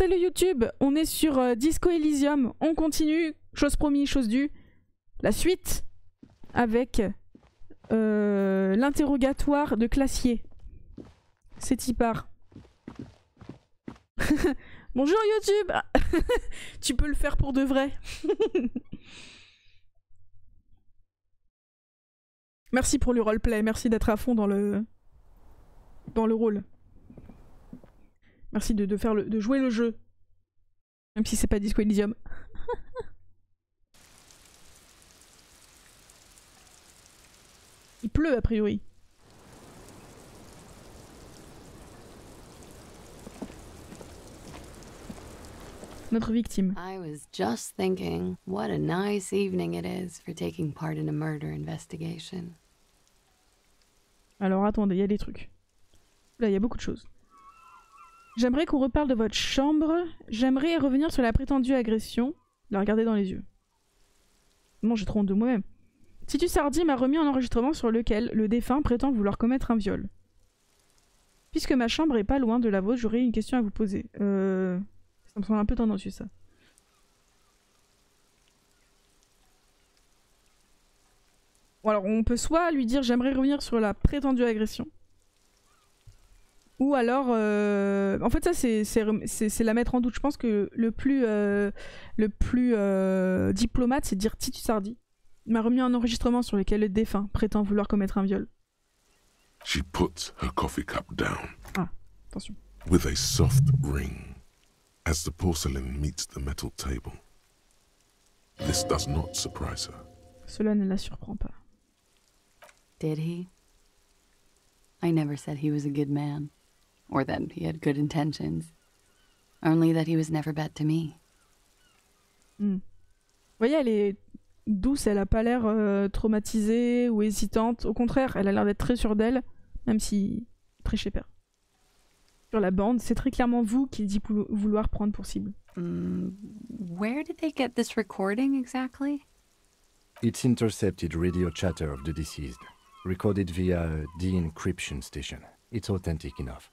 salut YouTube, on est sur Disco Elysium, on continue, chose promise, chose due. La suite avec l'interrogatoire de Classier. C'est y part. Bonjour YouTube. Tu peux le faire pour de vrai. Merci pour le roleplay, merci d'être à fond dans le rôle. Merci de jouer le jeu. Même si c'est pas Disco Elysium. Il pleut a priori. Notre victime. I was just thinking, what a nice evening it is for taking part in a murder investigation. Alors attendez, il y a des trucs. Là, il y a beaucoup de choses. J'aimerais qu'on reparle de votre chambre. J'aimerais revenir sur la prétendue agression. La regarder dans les yeux. Bon, j'ai trop honte de moi-même. Titus Hardy m'a remis un enregistrement sur lequel le défunt prétend vouloir commettre un viol. Puisque ma chambre est pas loin de la vôtre, j'aurais une question à vous poser. Ça me semble un peu tendancieux, ça. Bon, alors, on peut soit lui dire j'aimerais revenir sur la prétendue agression. Ou alors... En fait, ça, c'est la mettre en doute. Je pense que le plus diplomate, c'est de dire Titus Hardy m'a remis un enregistrement sur lequel le défunt prétend vouloir commettre un viol. She puts her coffee cup down. Ah, attention. With a soft ring, as the porcelain meets the metal table. This does not surprise her. Cela ne la surprend pas. Did he? I never said he was a good man, or that he had good intentions. Only that he was never bad to me. Vous voyez, elle est douce, elle a pas l'air traumatisée ou hésitante. Au contraire, elle a l'air d'être très sûre d'elle, même si très chez-père. Sur la bande, c'est très clairement vous qui dit vouloir prendre pour cible. Where did they get this recording exactly? It's intercepted radio chatter of the deceased, recorded via a de-encryption station. It's authentic enough.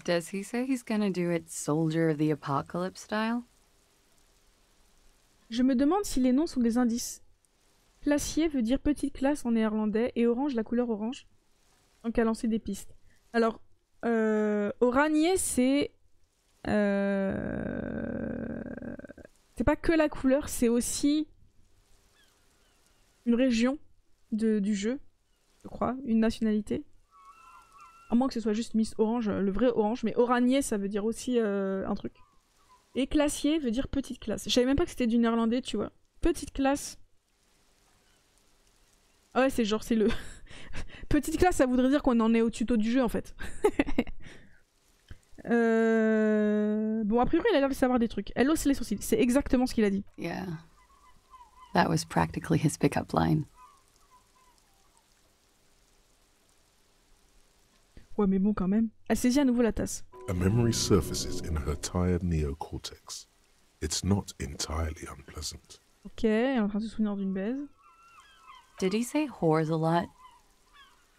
Does he say he's gonna do it Soldier of the Apocalypse style? Je me demande si les noms sont des indices. Classier veut dire petite classe en néerlandais et orange la couleur orange. Donc à lancer des pistes. Alors, oranier c'est... c'est pas que la couleur, c'est aussi une région du jeu, je crois, une nationalité. À moins que ce soit juste Miss Orange, le vrai orange, mais oranier ça veut dire aussi un truc. Et classier veut dire petite classe. Je savais même pas que c'était du néerlandais, tu vois. Petite classe. Ah ouais, c'est genre, c'est le... Petite classe, ça voudrait dire qu'on en est au tuto du jeu, en fait. Bon, a priori, il a l'air de savoir des trucs. Elle hausse les sourcils. C'est exactement ce qu'il a dit. Yeah. That was practically his pickup line. Ouais, mais bon, quand même. Elle saisit à nouveau la tasse. A memory surfaces in her tired neocortex. It's not entirely unpleasant. Ok, elle est en train de se souvenir d'une baise. Did he say whores a lot?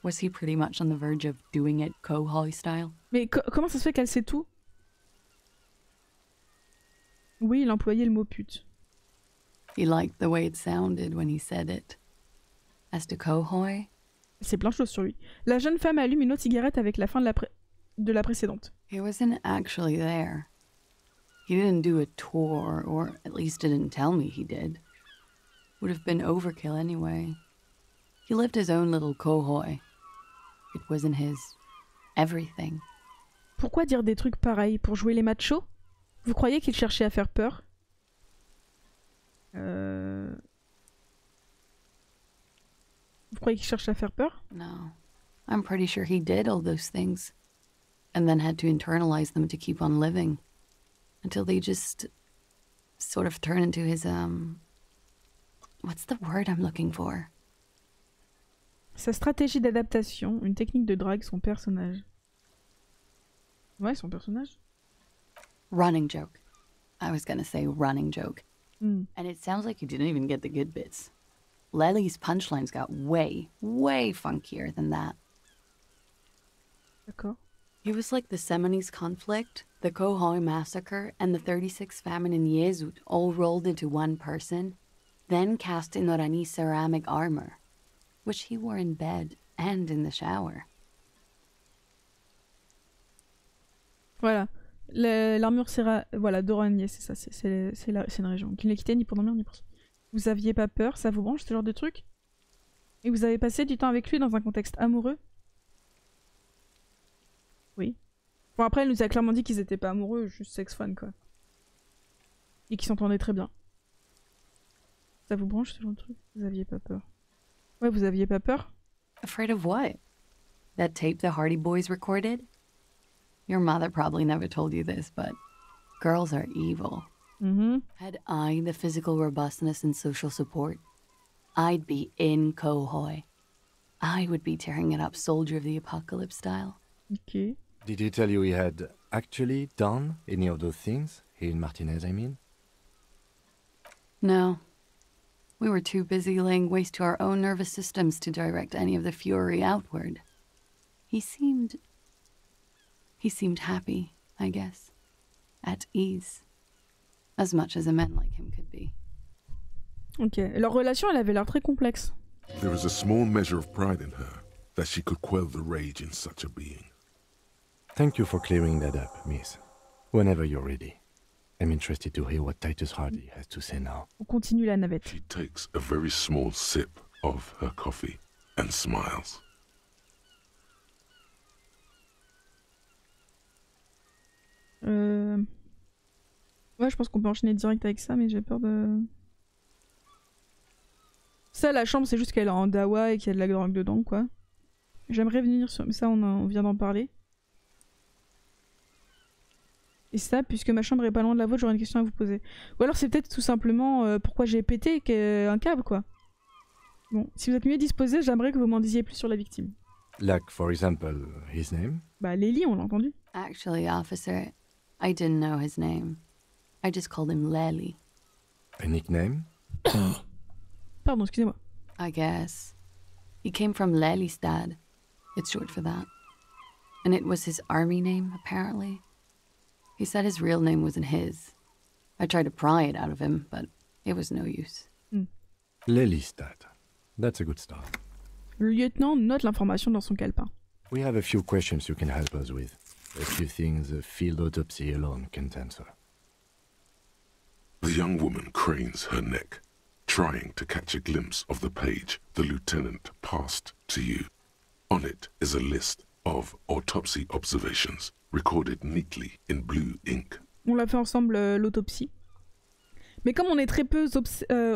Was he pretty much on the verge of doing it Cohoy style? Mais comment ça se fait qu'elle sait tout? Oui, il employait le mot pute. He liked the way it sounded when he said it. As to Cohoy? C'est plein de choses sur lui. La jeune femme allume une autre cigarette avec la fin de la précédente. He wasn't actually there. He didn't do a tour, or at least didn't tell me he did. Would have been overkill anyway. He lived his own little Cohoy. It wasn't his everything. Pourquoi dire des trucs pareils? Pour jouer les machos? Vous croyez qu'il cherchait à faire peur? Vous croyez qu'il cherchait à faire peur? No. I'm pretty sure he did all those things. And then had to internalize them to keep on living. Until they just sort of turn into his, what's the word I'm looking for? Sa stratégie d'adaptation, une technique de drague, son personnage. Ouais, son personnage. Running joke. I was gonna say running joke. Mm. And it sounds like you didn't even get the good bits. Lely's punchlines got way, way funkier than that. D'accord. He was like the Seminoles conflict, the Khohoi massacre, and the 36 famine in Yezud all rolled into one person, then cast in Orani ceramic armor, which he wore in bed and in the shower. Voilà. L'armure voilà, d'Oranier, c'est ça, c'est une région. Qui ne les quittait ni pour dormir ni pour ça. Vous aviez pas peur, ça vous branche ce genre de truc? Et vous avez passé du temps avec lui dans un contexte amoureux? Oui. Bon après, elle nous a clairement dit qu'ils étaient pas amoureux, juste sex-fun quoi. Et qu'ils s'entendaient très bien. Ça vous branche ce genre de truc? Vous aviez pas peur? Ouais, vous aviez pas peur? Afraid of what? That tape the Hardy Boys recorded? Your mother probably never told you this, but girls are evil. Had I the physical robustness and social support, I'd be in Khohoi. I would be tearing it up Soldier of the Apocalypse style. Ok. Did he tell you he had actually done any of those things? He and Martinez, I mean? No. We were too busy laying waste to our own nervous systems to direct any of the fury outward. He seemed happy, I guess. At ease. As much as a man like him could be. Ok. Leur relation, elle avait l'air très complexe. There is a small measure of pride in her that she could quell the rage in such a being. Thank you for clearing that up, miss. Whenever you're ready. I'm interested to hear what Titus Hardy has to say now. On continue la navette. She takes a very small sip of her coffee and smiles. Ouais, je pense qu'on peut enchaîner direct avec ça, mais j'ai peur de... Ça, la chambre, c'est juste qu'elle est en dawa et qu'il y a de la drogue dedans, quoi. J'aimerais venir sur... Mais ça, on vient d'en parler. Et ça, puisque ma chambre est pas loin de la vôtre, j'aurais une question à vous poser. Ou alors c'est peut-être tout simplement pourquoi j'ai pété un câble, quoi. Bon, si vous êtes mieux disposé, j'aimerais que vous m'en disiez plus sur la victime. Like, for example, his name? Bah, Lélie, on l'a entendu. Actually, officer, I didn't know his name. I just called him Lely. A nickname? Pardon, excusez-moi. I guess. He came from Lelystad. It's short for that. And it was his army name, apparently. He said his real name wasn't his. I tried to pry it out of him, but it was no use. Lelystad. That's a good start. Le lieutenant note l'information dans son calepin. We have a few questions you can help us with. A few things a field autopsy alone can't answer. The young woman cranes her neck, trying to catch a glimpse of the page the lieutenant passed to you. On it is a list of autopsy observations, recorded neatly in blue ink. On l'a fait ensemble, l'autopsie. Mais comme on est très peu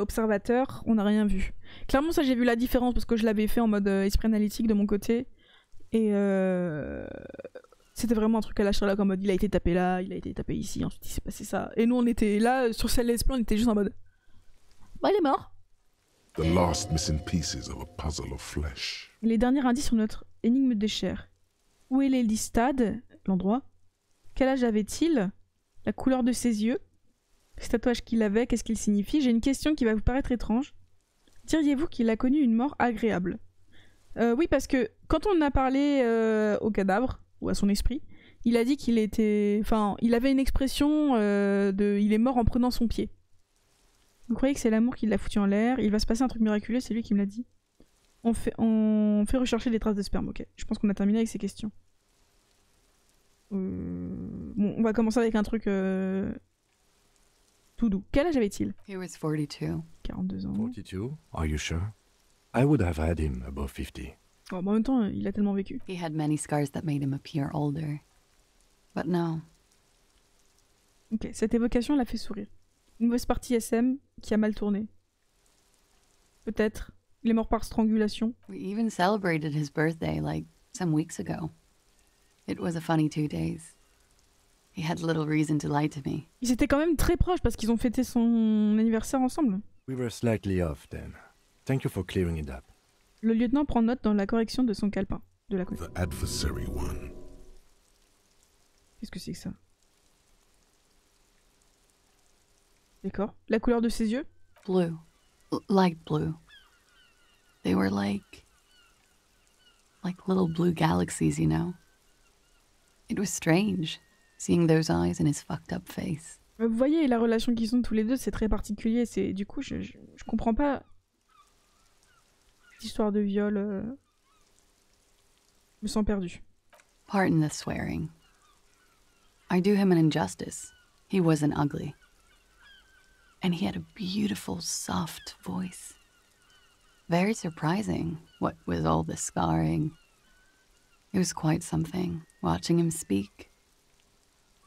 observateurs, on n'a rien vu. Clairement, ça, j'ai vu la différence parce que je l'avais fait en mode esprit analytique de mon côté. Et c'était vraiment un truc à la Sherlock en mode il a été tapé là, il a été tapé ici, ensuite il s'est passé ça. Et nous, on était là, sur celle d'esprit, on était juste en mode bah, il est mort. The last missing pieces of a puzzle of flesh. Les derniers indices sur notre énigme de chair. Où est Lelystad, l'endroit? Quel âge avait-il? La couleur de ses yeux? Ce tatouage qu'il avait, qu'est-ce qu'il signifie? J'ai une question qui va vous paraître étrange. Diriez-vous qu'il a connu une mort agréable? Oui, parce que quand on a parlé au cadavre, ou à son esprit, il a dit qu'il était... Enfin, il avait une expression de... Il est mort en prenant son pied. Vous croyez que c'est l'amour qui l'a foutu en l'air? Il va se passer un truc miraculeux, c'est lui qui me l'a dit. On fait rechercher des traces de sperme, ok. Je pense qu'on a terminé avec ces questions. Bon, on va commencer avec un truc tout doux. Quel âge avait-il? He was 42. 42 ans. 42? Are you sure? I would have had him above 50. Oh, mais en même temps, il a tellement vécu. He had many scars that made him appear older. But no. Ok, cette évocation l'a fait sourire. Une mauvaise partie SM qui a mal tourné. Peut-être. Il est mort par strangulation. We even celebrated his birthday, like, some weeks ago. It was a funny 2 days. He had little reason to lie to me. Ils étaient quand même très proches parce qu'ils ont fêté son anniversaire ensemble. We were slightly off then. Thank you for clearing it up. Le lieutenant prend note dans la correction de son calepin. De la The adversary one. Qu'est-ce que c'est que ça? D'accord. La couleur de ses yeux? Blue. Light blue. They were like little blue galaxies, you know? It was strange, seeing those eyes and his fucked up face. Vous voyez, la relation qu'ils ont tous les deux, c'est très particulier. Du coup, je comprends pas cette histoire de viol. Je me sens perdue. Pardon the swearing. I do him an injustice. He wasn't ugly. And he had a beautiful, soft voice. Very surprising, what with all the scarring. It was quite something, watching him speak.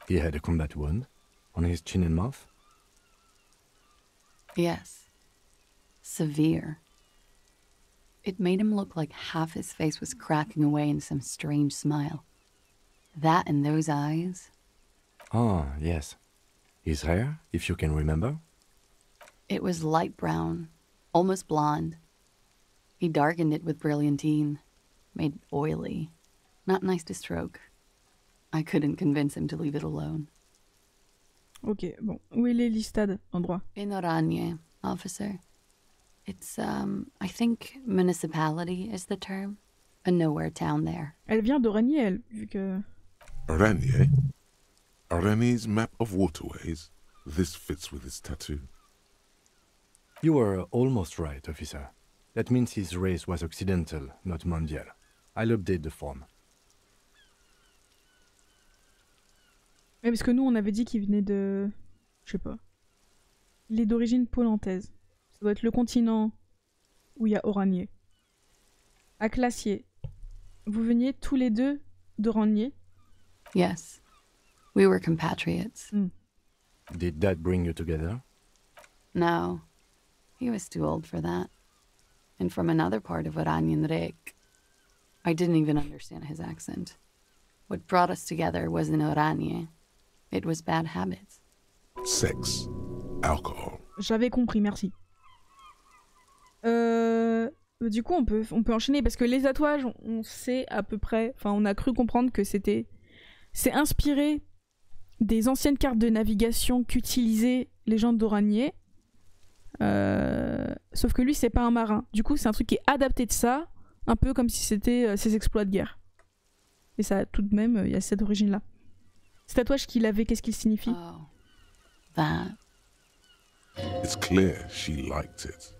He had a combat wound on his chin and mouth. Yes. Severe. It made him look like half his face was cracking away in some strange smile. That and those eyes. Ah, yes. His hair, if you can remember. It was light brown, almost blonde. He darkened it with brilliantine, made it oily. Not nice to stroke. I couldn't convince him to leave it alone. Ok, bon. Où est l'Elistad, endroit? In Oranje, officer. It's, I think municipality is the term. A nowhere town there. Elle vient d'Oranje, elle, vu que... Oranje? Oranje's map of waterways? This fits with his tattoo. You were almost right, officer. That means his race was occidental, not mondial. I'll update the form. Ouais, parce que nous, on avait dit qu'il venait de... Je sais pas. Il est d'origine polantaise. Ça doit être le continent où il y a Oranje. À Classier. Vous veniez tous les deux d'Oranje? Yes. We were compatriots. Did that bring you together? No. He was too old for that. And from another part of Oranjenrijk. I didn't even understand his accent. What brought us together was in Oranje. It was bad habits. Sex. Alcohol. J'avais compris, merci. Du coup, on peut enchaîner parce que les tatouages, on sait à peu près... Enfin, on a cru comprendre que c'était... C'est inspiré des anciennes cartes de navigation qu'utilisaient les gens d'Oranje. Sauf que lui, c'est pas un marin. Du coup, c'est un truc qui est adapté de ça, un peu comme si c'était ses exploits de guerre. Et ça, tout de même, il y a cette origine-là. Ce tatouage qu'il avait, qu'est-ce qu'il signifie? Oh. That. It's clear she liked it.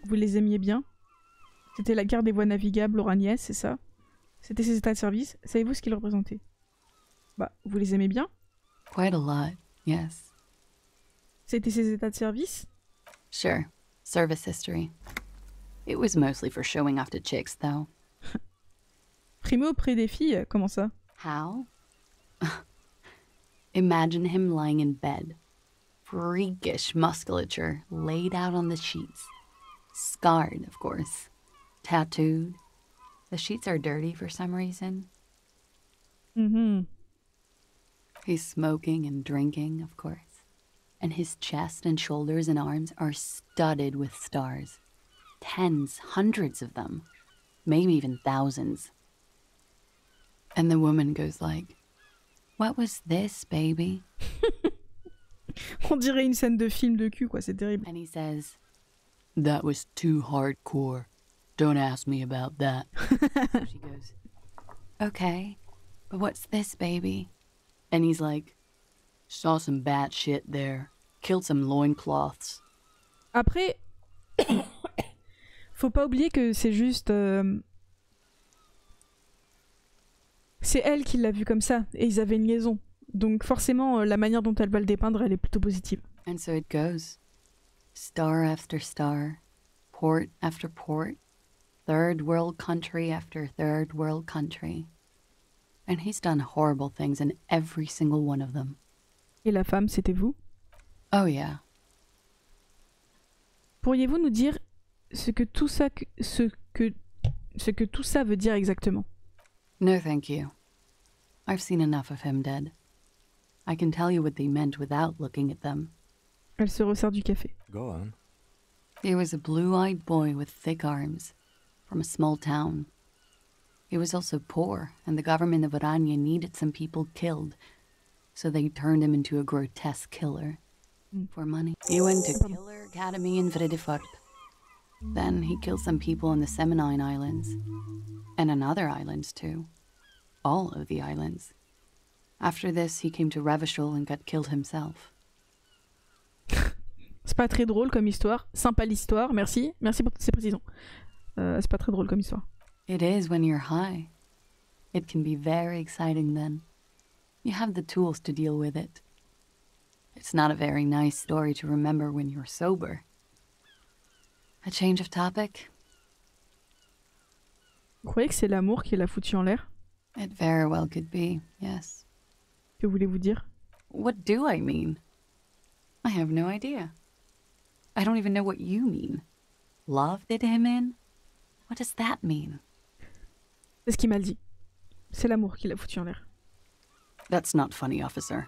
Vous les aimiez bien? C'était la carte des voies navigables oranaises, c'est ça? C'était ses états de service. Savez-vous ce qu'il représentait? Bah, vous les aimez bien? Quite a lot, yes. C'était ses états de service? Sure. Service history. It was mostly for showing off to chicks, though. Primé auprès des filles, comment ça? How? Imagine him lying in bed. Freakish musculature laid out on the sheets. Scarred, of course. Tattooed. The sheets are dirty for some reason. He's smoking and drinking, of course. And his chest and shoulders and arms are studded with stars. Tens, hundreds of them. Maybe even thousands. And the woman goes like, "What was this, baby?" On dirait une scène de film de cul, quoi, c'est terrible. And he says, "That was too hardcore. Don't ask me about that." So she goes, "Okay, but what's this, baby?" And he's like, "Saw some bad shit there. Killed some loincloths." Après, faut pas oublier que c'est juste... C'est elle qui l'a vu comme ça, et ils avaient une liaison. Donc forcément, la manière dont elle va le dépeindre, elle est plutôt positive. And so it goes. Star after star, port after port, third world country after third world country. And he's done horrible things in every single one of them. Et la femme, c'était vous? Oh yeah. Pourriez-vous nous dire ce que tout ça veut dire exactement? No thank you. I've seen enough of him dead. I can tell you what they meant without looking at them. Elle se resserre du café. Go on. He was a blue-eyed boy with thick arms, from a small town. He was also poor, and the government of Oranje needed some people killed, so they turned him into a grotesque killer. For money. He went to Killer Academy in Vredefort. Then he killed some people on the Semenine Islands. And on other islands, too. all of the islands. After this, he came to Revachol and got killed himself. C'est pas très drôle comme histoire. Sympa l'histoire, merci. Merci pour toutes ces précisions. C'est pas très drôle comme histoire. It is when you're high. It can be very exciting then. You have the tools to deal with it. It's not a very nice story to remember when you're sober. A change of topic? Vous croyez que c'est l'amour qui l'a foutu en l'air? It very well could be, yes. Que voulez-vous dire? What do I mean? I have no idea. I don't even know what you mean. Love did him in? What does that mean? C'est ce qu'il m'a dit. C'est l'amour qui l'a foutu en l'air. That's not funny, officer.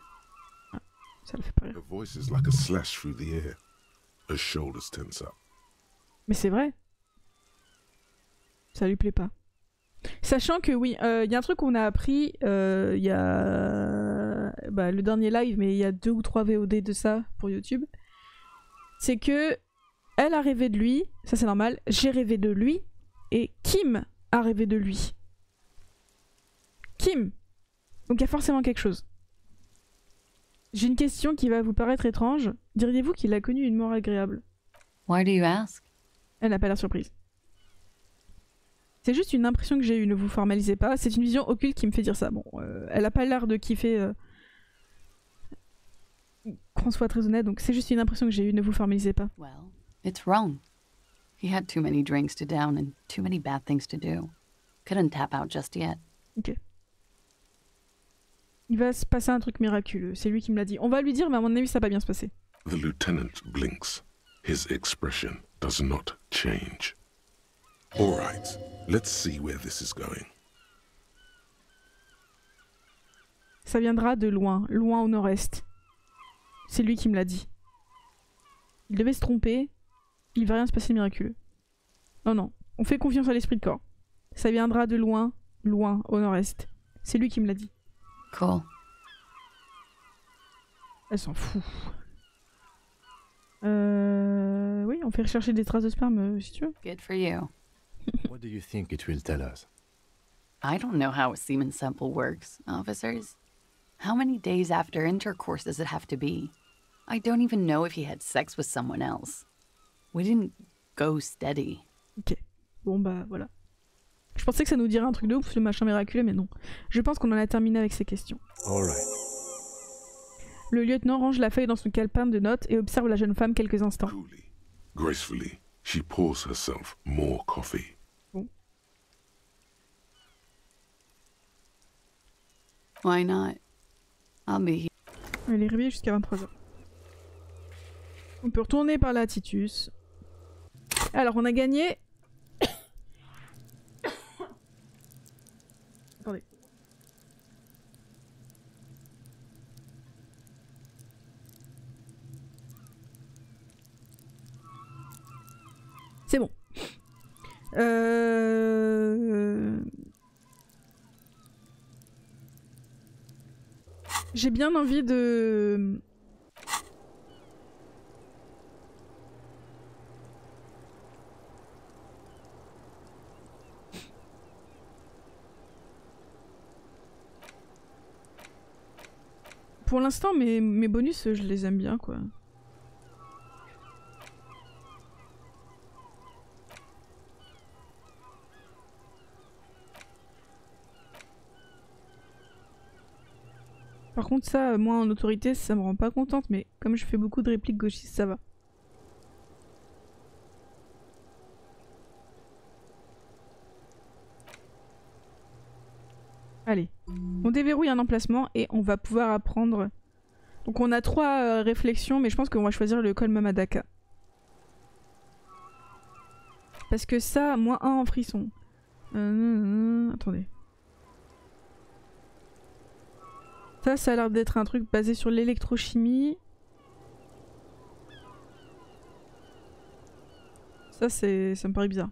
Ça le fait pas rire. Her voice is like a slash through the air. Her shoulders tense up. Mais c'est vrai. Ça lui plaît pas. Sachant que oui, il y a un truc qu'on a appris, il y a le dernier live, mais il y a 2 ou 3 VOD de ça pour YouTube. C'est que elle a rêvé de lui, ça c'est normal, j'ai rêvé de lui, et Kim a rêvé de lui. Kim. Donc il y a forcément quelque chose. J'ai une question qui va vous paraître étrange. Diriez-vous qu'il a connu une mort agréable? Why do you ask? Elle n'a pas l'air surprise. C'est juste une impression que j'ai eue, ne vous formalisez pas. C'est une vision occulte qui me fait dire ça. Bon, elle a pas l'air de kiffer qu'on soit très honnête, donc c'est juste une impression que j'ai eue, ne vous formalisez pas. Well, it's wrong. He had too many drinks to down and too many bad things to do. Couldn't tap out just yet. Ok. Il va se passer un truc miraculeux, c'est lui qui me l'a dit. On va lui dire, mais à mon avis, ça va bien se passer. The lieutenant blinks. His expression does not change. All right, let's see where this is going. Ça viendra de loin, loin au nord-est. C'est lui qui me l'a dit. Il devait se tromper, il va rien se passer de miraculeux. Non, non, on fait confiance à l'esprit de corps. Ça viendra de loin, loin au nord-est. C'est lui qui me l'a dit. Cool. Elle s'en fout. Oui, on fait rechercher des traces de sperme si tu veux. Good for you. What do you think it will tell us? I don't know how a semen sample works, officers. How many days after intercourse does it have to be? I don't even know if he had sex with someone else. We didn't go steady. Ok. Bon bah voilà. Je pensais que ça nous dirait un truc de ouf, le machin miraculeux, mais non. Je pense qu'on en a terminé avec ces questions. All right. Le lieutenant range la feuille dans son calepin de notes et observe la jeune femme quelques instants. Coolly, gracefully, she pours herself more coffee. Bon. Why not? I'll be here. Elle est réveillée jusqu'à 23h. On peut retourner par la Titus. Alors on a gagné... Attendez. C'est bon. J'ai bien envie de... Pour l'instant, mes bonus, je les aime bien, quoi. Par contre ça, moi en autorité, ça me rend pas contente, mais comme je fais beaucoup de répliques gauchistes, ça va. Allez, on déverrouille un emplacement et on va pouvoir apprendre... Donc on a 3 réflexions, mais je pense qu'on va choisir le Col Mamadaka. Parce que ça, moins 1 en frisson. Attendez. Ça a l'air d'être un truc basé sur l'électrochimie. Ça me paraît bizarre.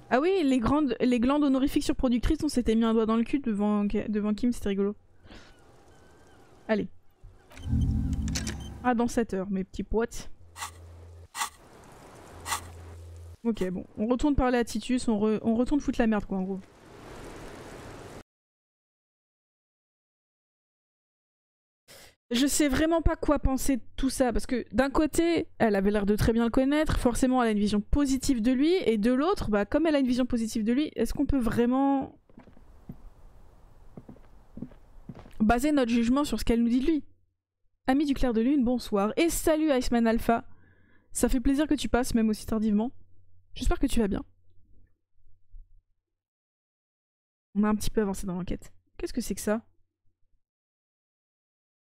Ah oui, les glandes honorifiques surproductrices, on s'était mis un doigt dans le cul devant Kim, c'était rigolo. Allez. Ah, dans 7 heures, mes petits potes. Ok, bon. On retourne parler à Titus, on retourne foutre la merde, quoi, en gros. Je sais vraiment pas quoi penser de tout ça, parce que d'un côté, elle avait l'air de très bien le connaître, forcément elle a une vision positive de lui, et de l'autre, bah comme elle a une vision positive de lui, est-ce qu'on peut vraiment baser notre jugement sur ce qu'elle nous dit de lui? Ami du clair de lune, bonsoir, et salut Iceman Alpha. Ça fait plaisir que tu passes, même aussi tardivement. J'espère que tu vas bien. On a un petit peu avancé dans l'enquête. Qu'est-ce que c'est que ça?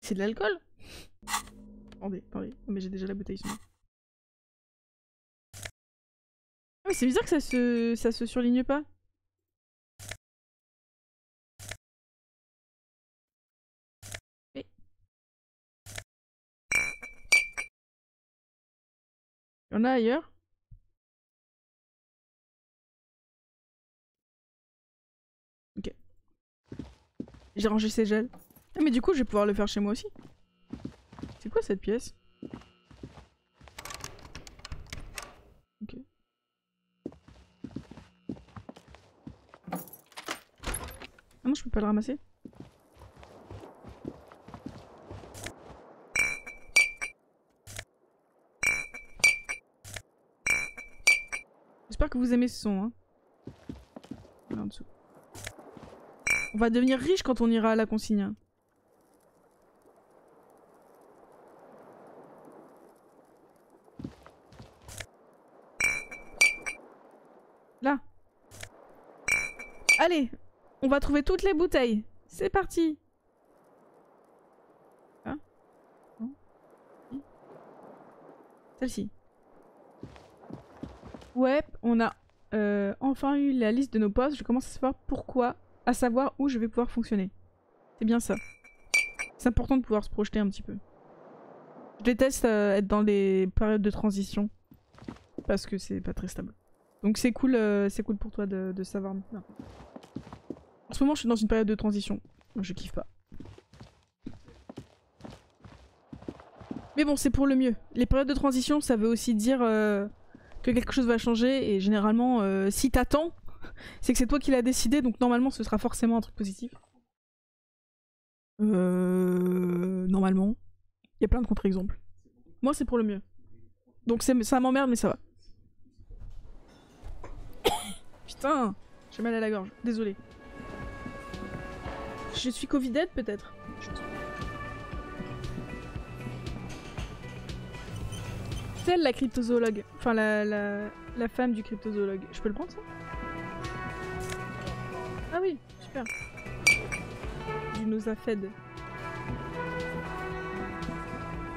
C'est de l'alcool? Attendez. Oh, mais j'ai déjà la bouteille sur moi. Ah oui, c'est bizarre que ça se surligne pas. Et... Il y en a ailleurs? Ok. J'ai rangé ces gels. Ah mais du coup je vais pouvoir le faire chez moi aussi. C'est quoi cette pièce? Ok. Ah non je peux pas le ramasser? J'espère que vous aimez ce son hein. Là en dessous. On va devenir riche quand on ira à la consigne. Là. Allez, on va trouver toutes les bouteilles. C'est parti. Ah. Celle-ci. Ouais, on a enfin eu la liste de nos postes. Je commence à savoir où je vais pouvoir fonctionner. C'est bien ça. C'est important de pouvoir se projeter un petit peu. Je déteste être dans les périodes de transition. Parce que c'est pas très stable. Donc c'est cool pour toi de savoir. Non. En ce moment, je suis dans une période de transition. Je kiffe pas. Mais bon, c'est pour le mieux. Les périodes de transition, ça veut aussi dire que quelque chose va changer. Et généralement, si t'attends, c'est que c'est toi qui l'as décidé. Donc normalement, ce sera forcément un truc positif. Normalement. Il y a plein de contre-exemples. Moi, c'est pour le mieux. Donc ça m'emmerde, mais ça va. Putain, j'ai mal à la gorge. Désolée. Je suis covidette peut-être. C'est elle la cryptozoologue. Enfin la femme du cryptozoologue. Je peux le prendre ça? Ah oui, super. Du Nosafed.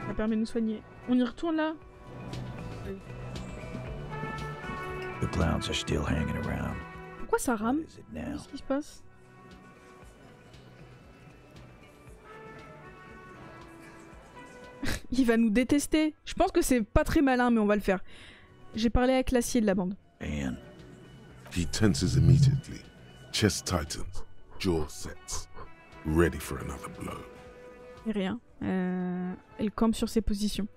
Ça permet de nous soigner. On y retourne là? Oui. The clowns are still hanging around. Pourquoi ça rame? What is it now? Qu'est-ce qui se passe? Il va nous détester. Je pense que c'est pas très malin, mais on va le faire. J'ai parlé avec l'acier de la bande. Ian. He tenses immediately, chest tightens, jaw sets, ready for another blow. Et rien. Elle campe sur ses positions.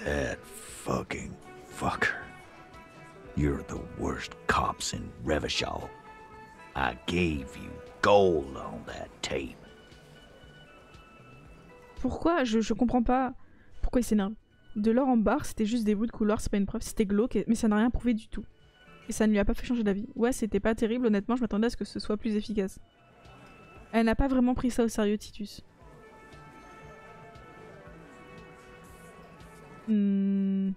That fucking fucker. You're the worst cops in Revachol. I gave you gold on that tape. Pourquoi? Je comprends pas. Pourquoi il s'énerve? De l'or en barre, c'était juste des bouts de couloir, c'est pas une preuve, c'était glauque, mais ça n'a rien prouvé du tout. Et ça ne lui a pas fait changer d'avis. Ouais, c'était pas terrible, honnêtement, je m'attendais à ce que ce soit plus efficace. Elle n'a pas vraiment pris ça au sérieux, Titus. Je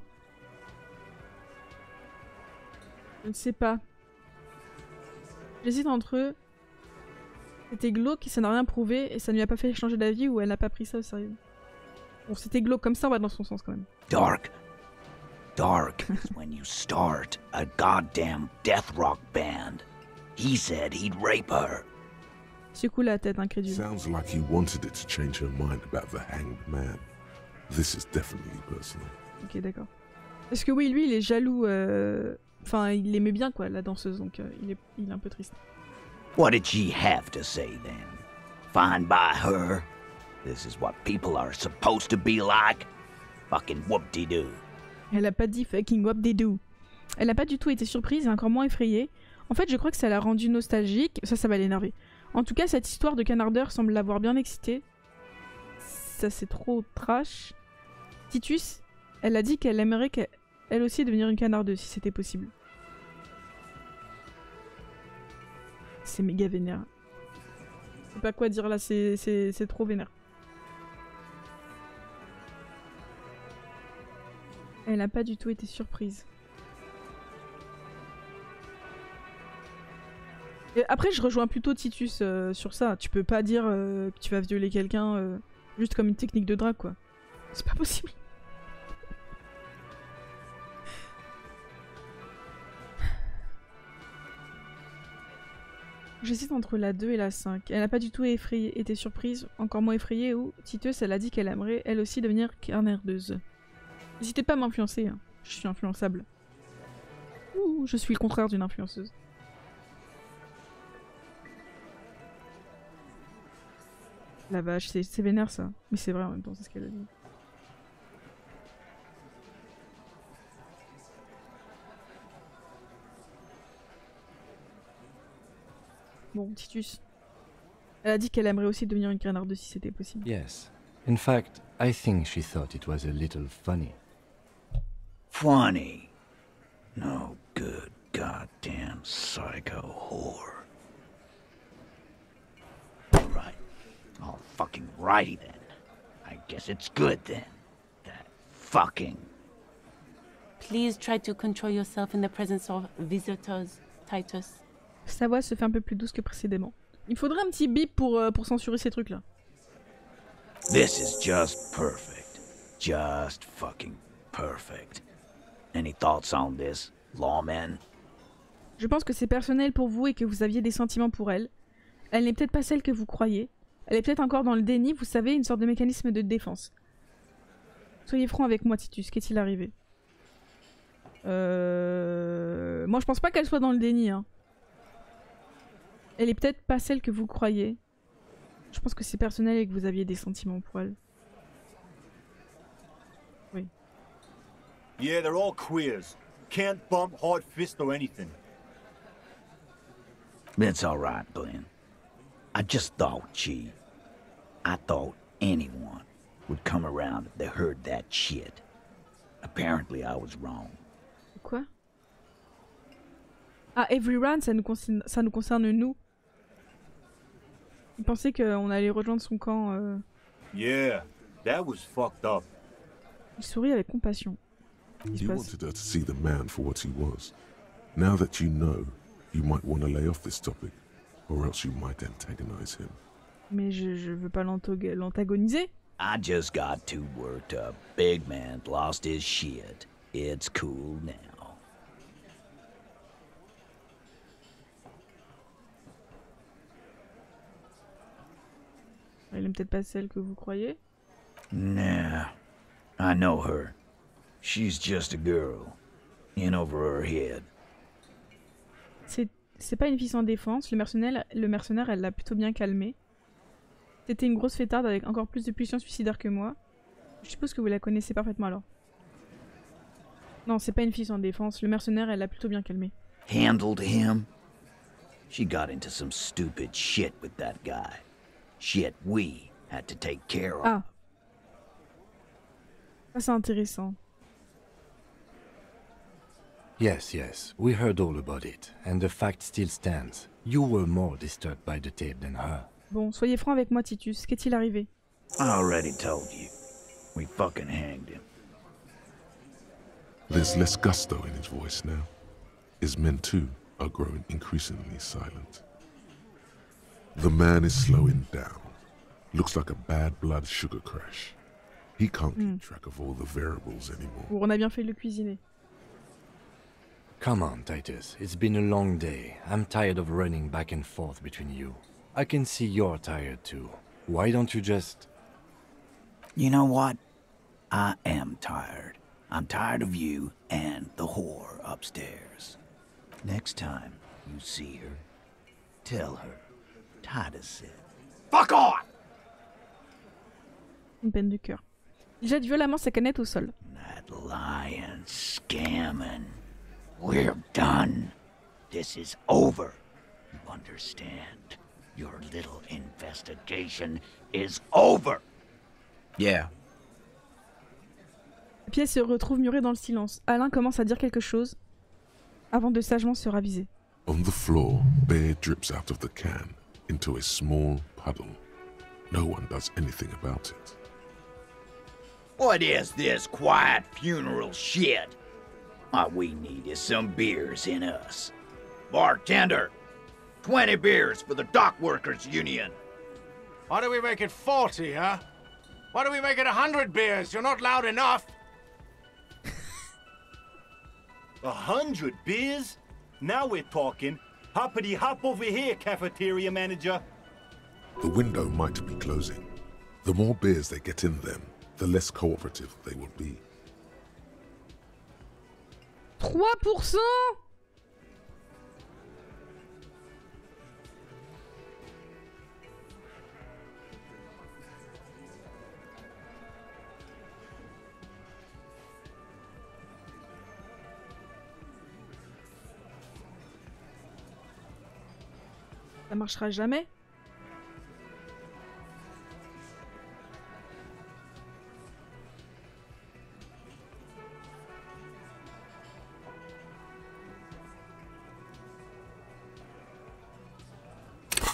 ne sais pas. J'hésite entre eux. C'était glauque et ça n'a rien prouvé et ça ne lui a pas fait changer d'avis ou elle n'a pas pris ça au sérieux. Bon, c'était glauque comme ça, on va dans son sens quand même. Dark. Dark is when you start a goddamn death rock band. He said he'd rape her. Secoue la tête, incrédule. Sounds like he wanted it to change her mind about the hanged man. This is definitely personal. Ok, d'accord. Parce que oui, lui, il est jaloux. Enfin, il aimait bien, quoi, la danseuse, donc il est un peu triste. What did she have to say then? Fine by her? This is what people are supposed to be like? Fucking whoop-de-doo. Elle a pas dit fucking whoop-de-doo. Elle n'a pas du tout été surprise et encore moins effrayée. En fait, je crois que ça l'a rendue nostalgique. Ça va l'énerver. En tout cas, cette histoire de canardeur semble l'avoir bien excitée. Ça, c'est trop trash. Titus, elle a dit qu'elle aimerait qu'elle aussi devenir une canardeuse si c'était possible. C'est méga vénère. Je sais pas quoi dire là, c'est trop vénère. Elle n'a pas du tout été surprise. Et après, je rejoins plutôt Titus sur ça. Tu peux pas dire que tu vas violer quelqu'un juste comme une technique de drague, quoi. C'est pas possible. J'hésite entre la 2 et la 5. Elle n'a pas du tout été surprise, encore moins effrayée, ou Titus, elle a dit qu'elle aimerait elle aussi devenir canardeuse. N'hésitez pas à m'influencer, hein. Je suis influençable. Ouh, je suis le contraire d'une influenceuse. La vache, c'est vénère ça. Mais c'est vrai en même temps, c'est ce qu'elle a dit. Bon, Titus. Elle a dit qu'elle aimerait aussi devenir une canardeuse si c'était possible. Yes. In fact, I think she thought it was a little funny. Funny? No good goddamn psycho whore. Right. Oh, fucking righty then. I guess it's good then. That fucking... Please try to control yourself in the presence of visitors, Titus. Sa voix se fait un peu plus douce que précédemment. Il faudrait un petit bip pour censurer ces trucs-là. This is just perfect. Just fucking perfect. Any thoughts on this, lawman? Je pense que c'est personnel pour vous et que vous aviez des sentiments pour elle. Elle n'est peut-être pas celle que vous croyez. Elle est peut-être encore dans le déni, vous savez, une sorte de mécanisme de défense. Soyez franc avec moi, Titus, qu'est-il arrivé? Moi je pense pas qu'elle soit dans le déni, hein. Elle est peut-être pas celle que vous croyez. Je pense que c'est personnel et que vous aviez des sentiments pour elle. Oui. Yeah, they're all queers. Can't bump, hard fist or anything. It's all right, Glenn. I just thought I thought anyone would come around if they heard that shit. Apparently I was wrong. Quoi? Ah, Everyone, ça nous concerne nous. Il pensait qu'on allait rejoindre son camp. Yeah, that was fucked up. Il sourit avec compassion. You wanted her to see the man for what he was. Now that you know, you might want to lay off this topic, or else you might antagonize him. Mais je veux pas l'antagoniser. I just got too worked up. Big man lost his shit. It's cool now. Elle est peut-être pas celle que vous croyez. Nah, I know her. She's just a girl. In over her head. C'est pas une fille sans défense. Le mercenaire, elle l'a plutôt bien calmée. C'était une grosse fêtarde avec encore plus de pulsions suicidaires que moi. Je suppose que vous la connaissez parfaitement alors. Non, c'est pas une fille sans défense. Le mercenaire, elle l'a plutôt bien calmée. Handled him? She got into some stupid shit with that guy. Shit we had to take care of. Ah. Ça, c'est intéressant. Yes, we heard all about it, and the fact still stands. You were more disturbed by the tape than her. Bon, soyez franc avec moi, Titus. Qu'est-il arrivé? I already told you. We fucking hanged him. There's less gusto in his voice now. His men too are growing increasingly silent. The man is slowing down. Looks like a bad blood sugar crash. He can't keep track of all the variables anymore. Bon, on a bien fait de le cuisiner. Come on, Titus. It's been a long day. I'm tired of running back and forth between you. I can see you're tired too. Why don't you just... You know what? I am tired. I'm tired of you and the whore upstairs. Next time you see her, tell her Titus said, "Fuck off!" Une peine de cœur. Il jette violemment sa canette au sol. That lying, scamming. We're done. This is over. You understand? Your little investigation is over. Yeah. La pièce se retrouve murée dans le silence. Alain commence à dire quelque chose, avant de sagement se raviser. On the floor, beer drips out of the can into a small puddle. No one does anything about it. What is this quiet funeral shit? All we need is some beers in us. Bartender, 20 beers for the Dock Workers Union. Why do we make it 40, huh? Why do we make it 100 beers? You're not loud enough. 100 beers? Now we're talking. Hoppity hop over here, cafeteria manager. The window might be closing. The more beers they get in them, the less cooperative they will be. 3%. Ça marchera jamais.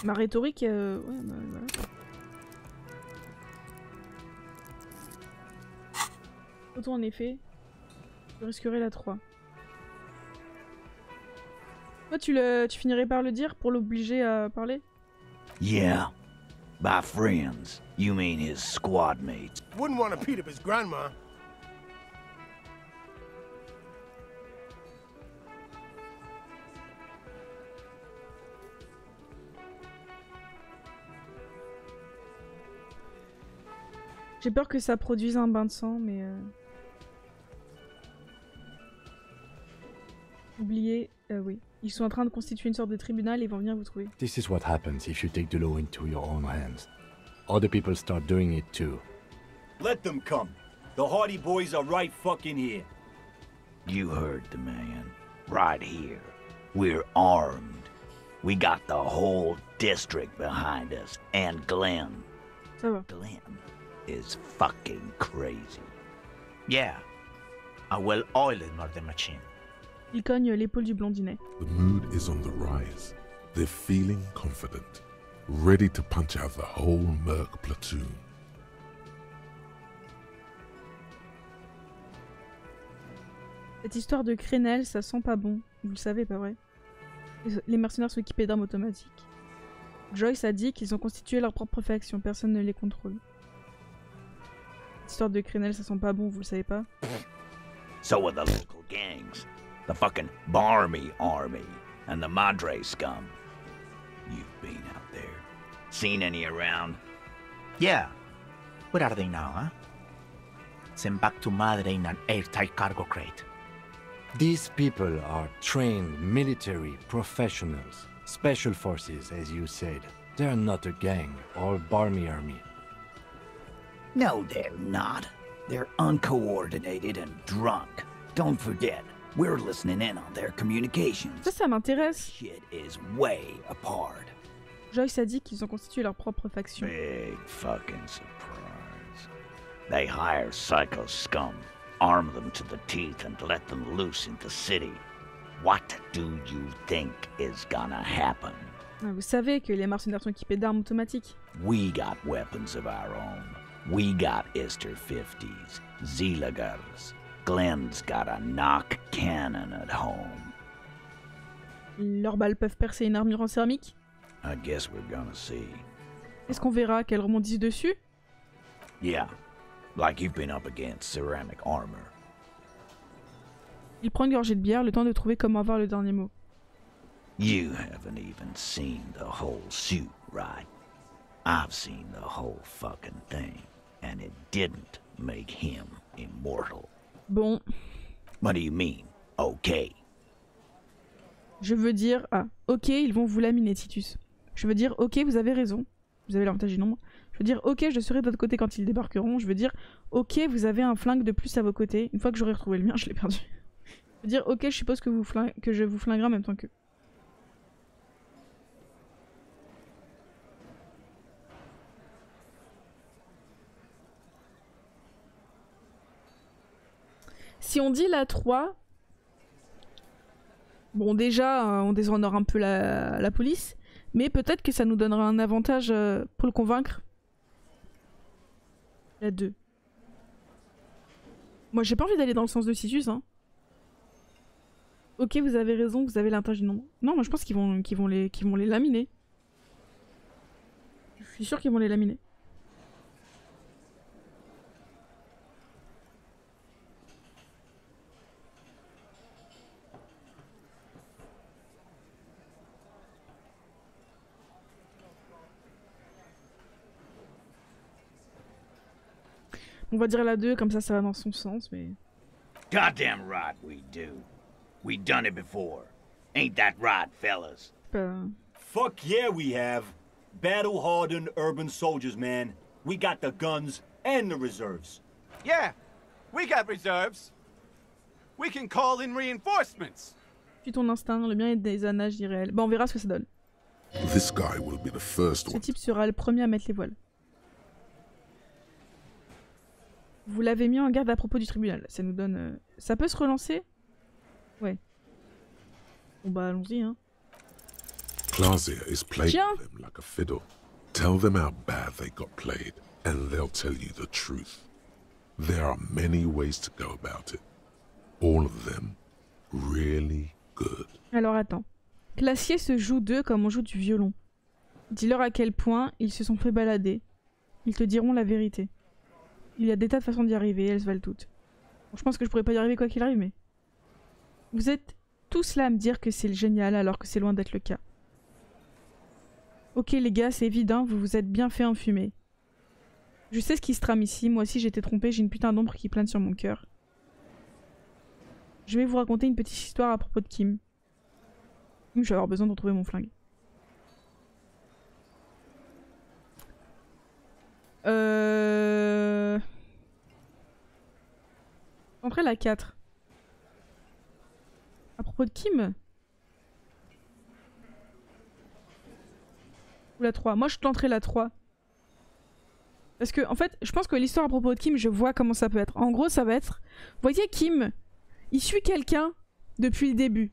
Ma rhétorique, ouais, bah, voilà. Autant en effet, je risquerais la 3. Toi, tu finirais par le dire pour l'obliger à parler? Yeah. By friends, you mean his squad mates. Wouldn't want to beat up his grandma. J'ai peur que ça produise un bain de sang, mais... Oubliez, oui. Ils sont en train de constituer une sorte de tribunal et vont venir vous trouver. This is what happens if you take the law into your own hands. Other people start doing it too. Let them come. The Hardy Boys are right fucking here. You heard the man. Right here. We're armed. We got the whole district behind us. And Glenn. Ça va. Glenn is fucking crazy. Yeah. A well-oiled murder machine. Il cogne l'épaule du blondinet. The mood is on the rise. They're feeling confident, ready to punch out the whole Merc platoon. Cette histoire de crénel, ça sent pas bon. Vous le savez, pas vrai? Les mercenaires sont équipés d'armes automatiques. Joyce a dit qu'ils ont constitué leur propre faction, personne ne les contrôle. Cette histoire de crénel, ça sent pas bon, vous le savez pas? So are the local gangs. The fucking Barmy Army and the Madre scum. You've been out there. Seen any around? Yeah. Where are they now, huh? Sent back to Madre in an airtight cargo crate. These people are trained military professionals. Special forces, as you said. They're not a gang or Barmy army. No, they're not. They're uncoordinated and drunk. Don't forget, we're listening in on their communications. Ça m'intéresse. Shit is way apart. Joyce a dit qu'ils ont constitué leur propre faction. Big fucking surprise. They hire psycho scum, arm them to the teeth, and let them loose in the city. What do you think is gonna happen? Vous savez que les mercenaires sont équipés d'armes automatiques. We got weapons of our own. We got Ister 50s, Zeelagers. Glenn's got a knock cannon at home. Leurs balles peuvent percer une armure en céramique? I guess we're gonna see. Est-ce qu'on verra qu'elles rebondissent dessus? Yeah, like you've been up against ceramic armor. Il prend une gorgée de bière, le temps de trouver comment avoir le dernier mot. You haven't even seen the whole suit, right? I've seen the whole fucking thing, and it didn't make him immortal. Bon. What do you mean, okay? Je veux dire... Ah, ok, ils vont vous laminer, Titus. Je veux dire, ok, vous avez raison. Vous avez l'avantage du nombre. Je veux dire, ok, je serai de votre côté quand ils débarqueront. Je veux dire, ok, vous avez un flingue de plus à vos côtés. Une fois que j'aurai retrouvé le mien, je l'ai perdu. Je Dire ok, je suppose que, que je vous flinguerai en même temps que. Si on dit la 3, bon déjà on déshonore un peu la police, mais peut-être que ça nous donnera un avantage pour le convaincre. La 2. Moi j'ai pas envie d'aller dans le sens de Titus, hein. Ok, vous avez raison, vous avez l'intage du nombre. Non, moi je pense qu'ils vont les laminer. Je suis sûr qu'ils vont les laminer. On va dire la 2, comme ça va dans son sens, mais... Goddamn right we do. We done it before. Ain't that right, fellas? Fuck yeah we have. Battle-hardened urban soldiers, man. We got the guns and the reserves. Yeah, we got reserves. We can call in reinforcements. Suis ton instinct, le bien est des anages irréels. Bon, on verra ce que ça donne. This guy will be the first Ce one. type sera le premier à mettre les voiles. Vous l'avez mis en garde à propos du tribunal. Ça nous donne... Ça peut se relancer? Ouais. Bon bah allons-y, hein. Claudia is playing them like a fiddle. Tell them how bad they got played, and they'll tell you the truth. There are many ways to go about it. All of them really good. Alors attends. Glacier se joue d'eux comme on joue du violon. Dis-leur à quel point ils se sont fait balader. Ils te diront la vérité. Il y a des tas de façons d'y arriver, elles se valent toutes. Bon, je pense que je pourrais pas y arriver quoi qu'il arrive, mais... Vous êtes tous là à me dire que c'est le génial alors que c'est loin d'être le cas. Ok les gars, c'est évident, vous vous êtes bien fait enfumer. Je sais ce qui se trame ici, moi aussi j'étais trompée, j'ai une putain d'ombre qui plane sur mon cœur. Je vais vous raconter une petite histoire à propos de Kim. Je vais avoir besoin de retrouver mon flingue. Entrez la 4. À propos de Kim? Ou la 3? Moi je tenterai la 3. Parce que en fait, je pense que l'histoire à propos de Kim, je vois comment ça peut être. En gros, ça va être... Vous voyez Kim, il suit quelqu'un depuis le début.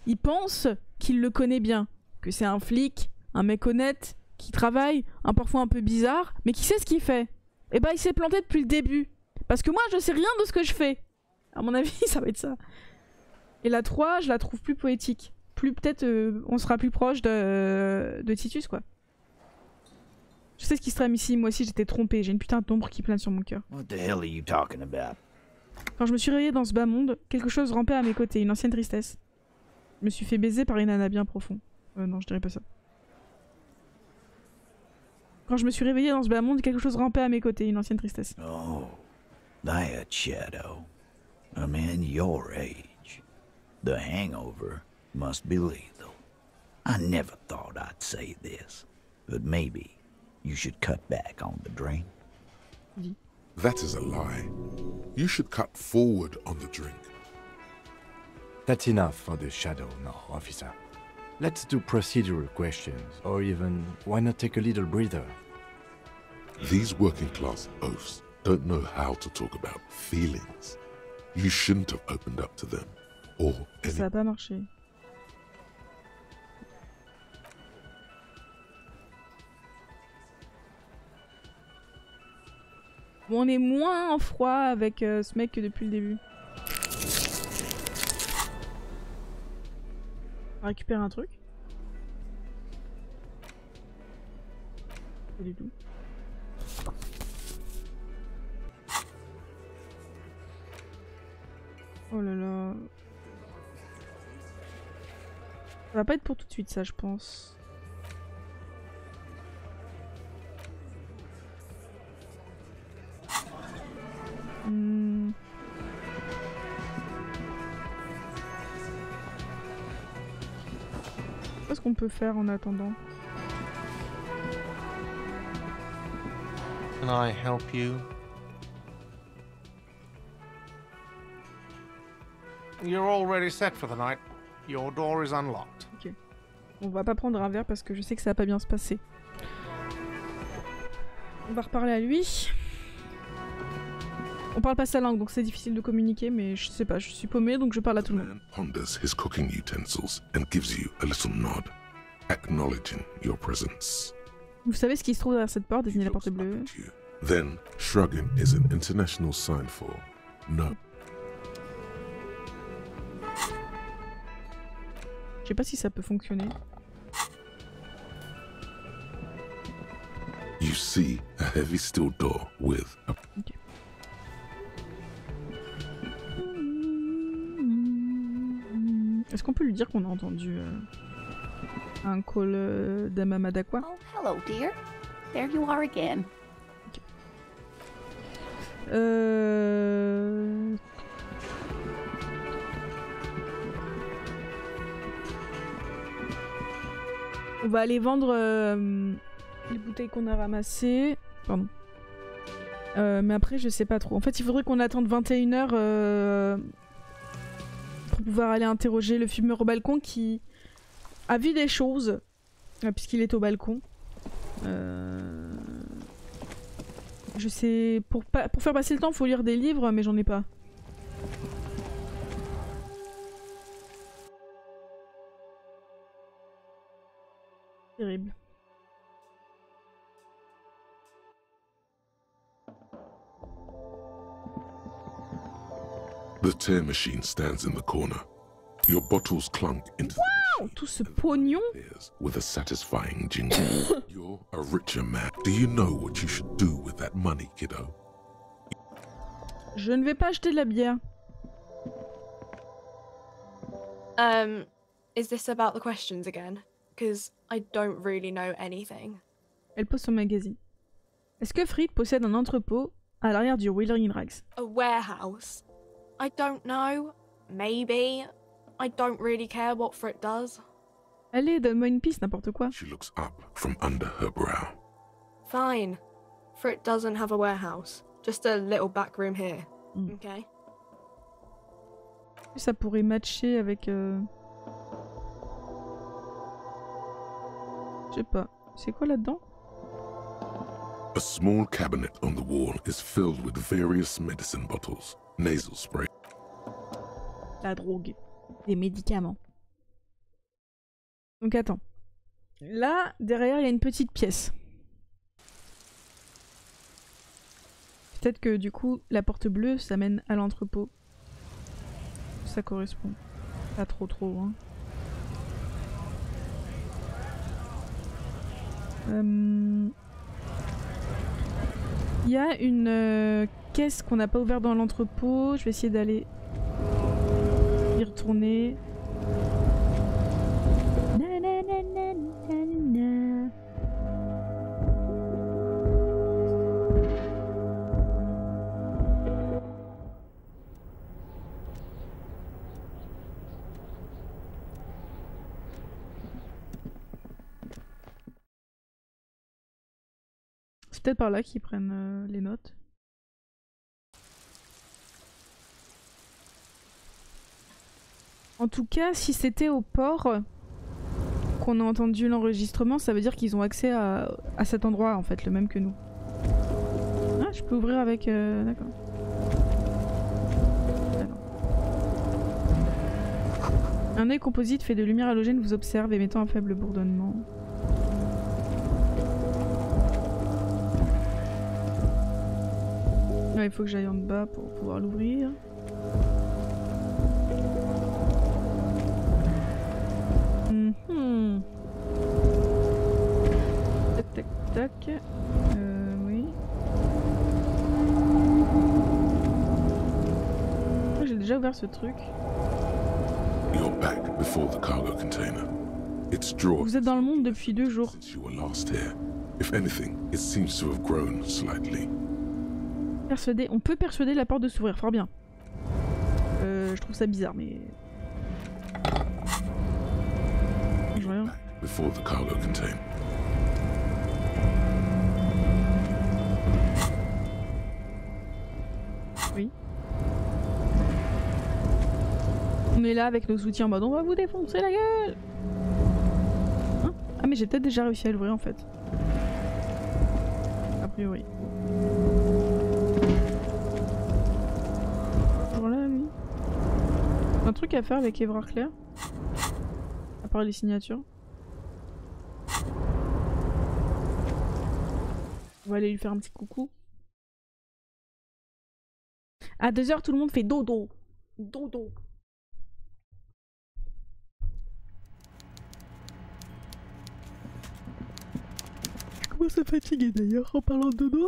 Il pense qu'il le connaît bien. Que c'est un flic, un mec honnête, qui travaille, parfois un peu bizarre, mais qui sait ce qu'il fait. Et bah il s'est planté depuis le début. Parce que moi je sais rien de ce que je fais. À mon avis ça va être ça. Et la 3 je la trouve plus poétique. Plus peut-être on sera plus proche de Titus quoi. Je sais ce qui se trame ici, moi aussi j'étais trompée. J'ai une putain d'ombre qui plane sur mon cœur. What the hell are you talking about? Quand je me suis réveillée dans ce bas monde, quelque chose rampait à mes côtés, une ancienne tristesse. Je me suis fait baiser par une nana bien profond. Non je dirais pas ça. Quand je me suis réveillée dans ce bas monde, quelque chose rampait à mes côtés, une ancienne tristesse. Oh, that shadow. A man your age. The hangover must be lethal. I never thought I'd say this, but maybe you should cut back on the drink. That is a lie. You should cut forward on the drink. That's enough for the shadow now, officer. Let's do procedural questions, or even, why not take a little breather? These working class oafs don't know how to talk about feelings. You shouldn't have opened up to them, or any... Ça a pas marché. Bon, on est moins en froid avec ce mec que depuis le début. On récupère un truc. Pas du tout. Oh là là. Ça va pas être pour tout de suite ça je pense. Qu'est-ce qu'on peut faire en attendant? Can I help you? You're already set for the night. Your door is unlocked. Ok. On va pas prendre un verre parce que je sais que ça va pas bien se passer. On va reparler à lui. On parle pas sa langue donc c'est difficile de communiquer, mais je sais pas, je suis paumée donc je parle à tout le monde. Man ponders his cooking utensils and gives you a little nod, acknowledging your presence. Vous savez ce qui se trouve derrière cette porte, désignez la porte bleue. Then, shrugging is an international sign for no. Je sais pas si ça peut fonctionner. You see a heavy steel door with a Ok. Est-ce qu'on peut lui dire qu'on a entendu un call d'Amamadakwa? Oh, hello, dear. There you are again. On va aller vendre les bouteilles qu'on a ramassées. Pardon. Mais après, je sais pas trop. En fait, il faudrait qu'on attende 21 h pour pouvoir aller interroger le fumeur au balcon qui a vu des choses, puisqu'il est au balcon. Je sais... Pour faire passer le temps, faut lire des livres, mais j'en ai pas. Terrible. The tear machine stands in the corner. Your bottles clunk into the machine Tout ce pognon. with a satisfying jingle. You're a richer man. Do you know what you should do with that money, kiddo? Je ne vais pas acheter de la bière. Is this about the questions again? Because I don't really know anything. Elle pose son magazine. Est-ce que Fried possède un entrepôt à l'arrière du Wuthering Rags? A warehouse? I don't know. Maybe. I don't really care what Frit does. Allez, donne-moi une piste, n'importe quoi. She looks up from under her brow. Fine. Frit doesn't have a warehouse. Just a little back room here. Okay? Ça pourrait matcher avec... Je sais pas. C'est quoi là-dedans? A small cabinet on the wall is filled with various medicine bottles, nasal spray. La drogue. Des médicaments. Donc attends. Là, derrière, il y a une petite pièce. Peut-être que du coup, la porte bleue, ça mène à l'entrepôt. Ça correspond. Pas trop hein. Il y a une caisse qu'on n'a pas ouverte dans l'entrepôt. Je vais essayer d'aller y retourner. C'est peut-être par là qu'ils prennent les notes. En tout cas, si c'était au port qu'on a entendu l'enregistrement, ça veut dire qu'ils ont accès à cet endroit, en fait, le même que nous. Ah, je peux ouvrir avec... D'accord. Un œil composite fait de lumière halogène vous observe, émettant un faible bourdonnement. Là, il faut que j'aille en bas pour pouvoir l'ouvrir. Tac tac tac. Oui. J'ai déjà ouvert ce truc. You're back before the cargo container. Its drawer. Vous êtes dans le monde depuis 2 jours. Since you were last here. If anything, it seems to have grown slightly. Persuader. On peut persuader la porte de s'ouvrir, fort bien. Je trouve ça bizarre, mais... Rien. Before the cargo container. Oui. On est là avec nos outils en mode on va vous défoncer la gueule. Hein? Ah mais j'ai peut-être déjà réussi à l'ouvrir en fait. A priori. Toujours là lui. Un truc à faire avec Évrard Claire. À part les signatures. On va aller lui faire un petit coucou. À 2 heures tout le monde fait dodo. Dodo. Je commence à fatiguer d'ailleurs en parlant de dodo.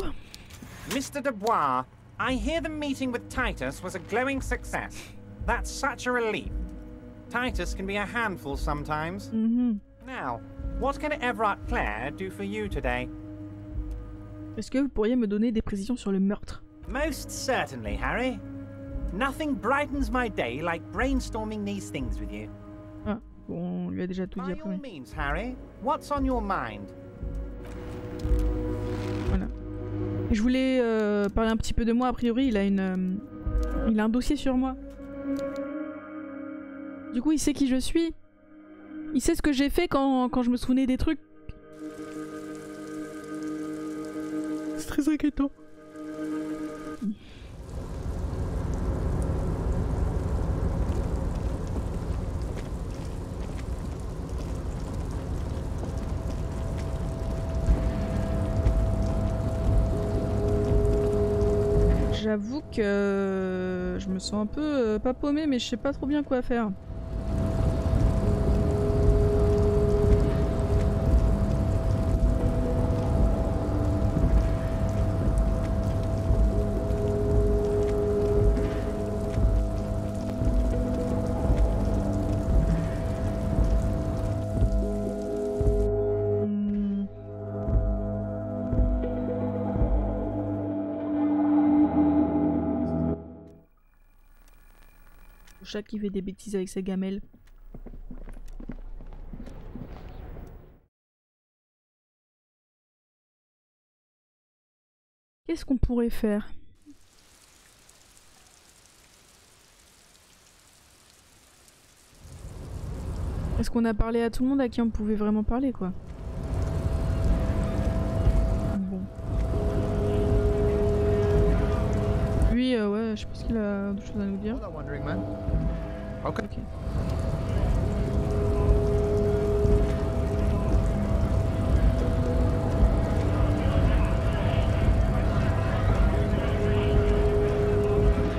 Mr. Dubois, I hear the meeting with Titus was a glowing success. That's such a relief. Titus can be a handful sometimes. Now, what can Everard Clare do for you today? Est-ce que vous pourriez me donner des précisions sur le meurtre? Most certainly, Harry. Nothing brightens my day like brainstorming these things with you. Ah, bon, on lui a déjà tout dit By après. all means, Harry, what's on your mind? Voilà. Et je voulais parler un petit peu de moi. A priori, il a un dossier sur moi. Du coup, il sait qui je suis. Il sait ce que j'ai fait quand je me souvenais des trucs. C'est très inquiétant. J'avoue que je me sens un peu pas paumée, mais je sais pas trop bien quoi faire. Chat qui fait des bêtises avec sa gamelle. Qu'est-ce qu'on pourrait faire? Est-ce qu'on a parlé à tout le monde à qui on pouvait vraiment parler, quoi? Bon. Lui, ouais, je sais pas ce qu'il a d'autres choses à nous dire. Ok.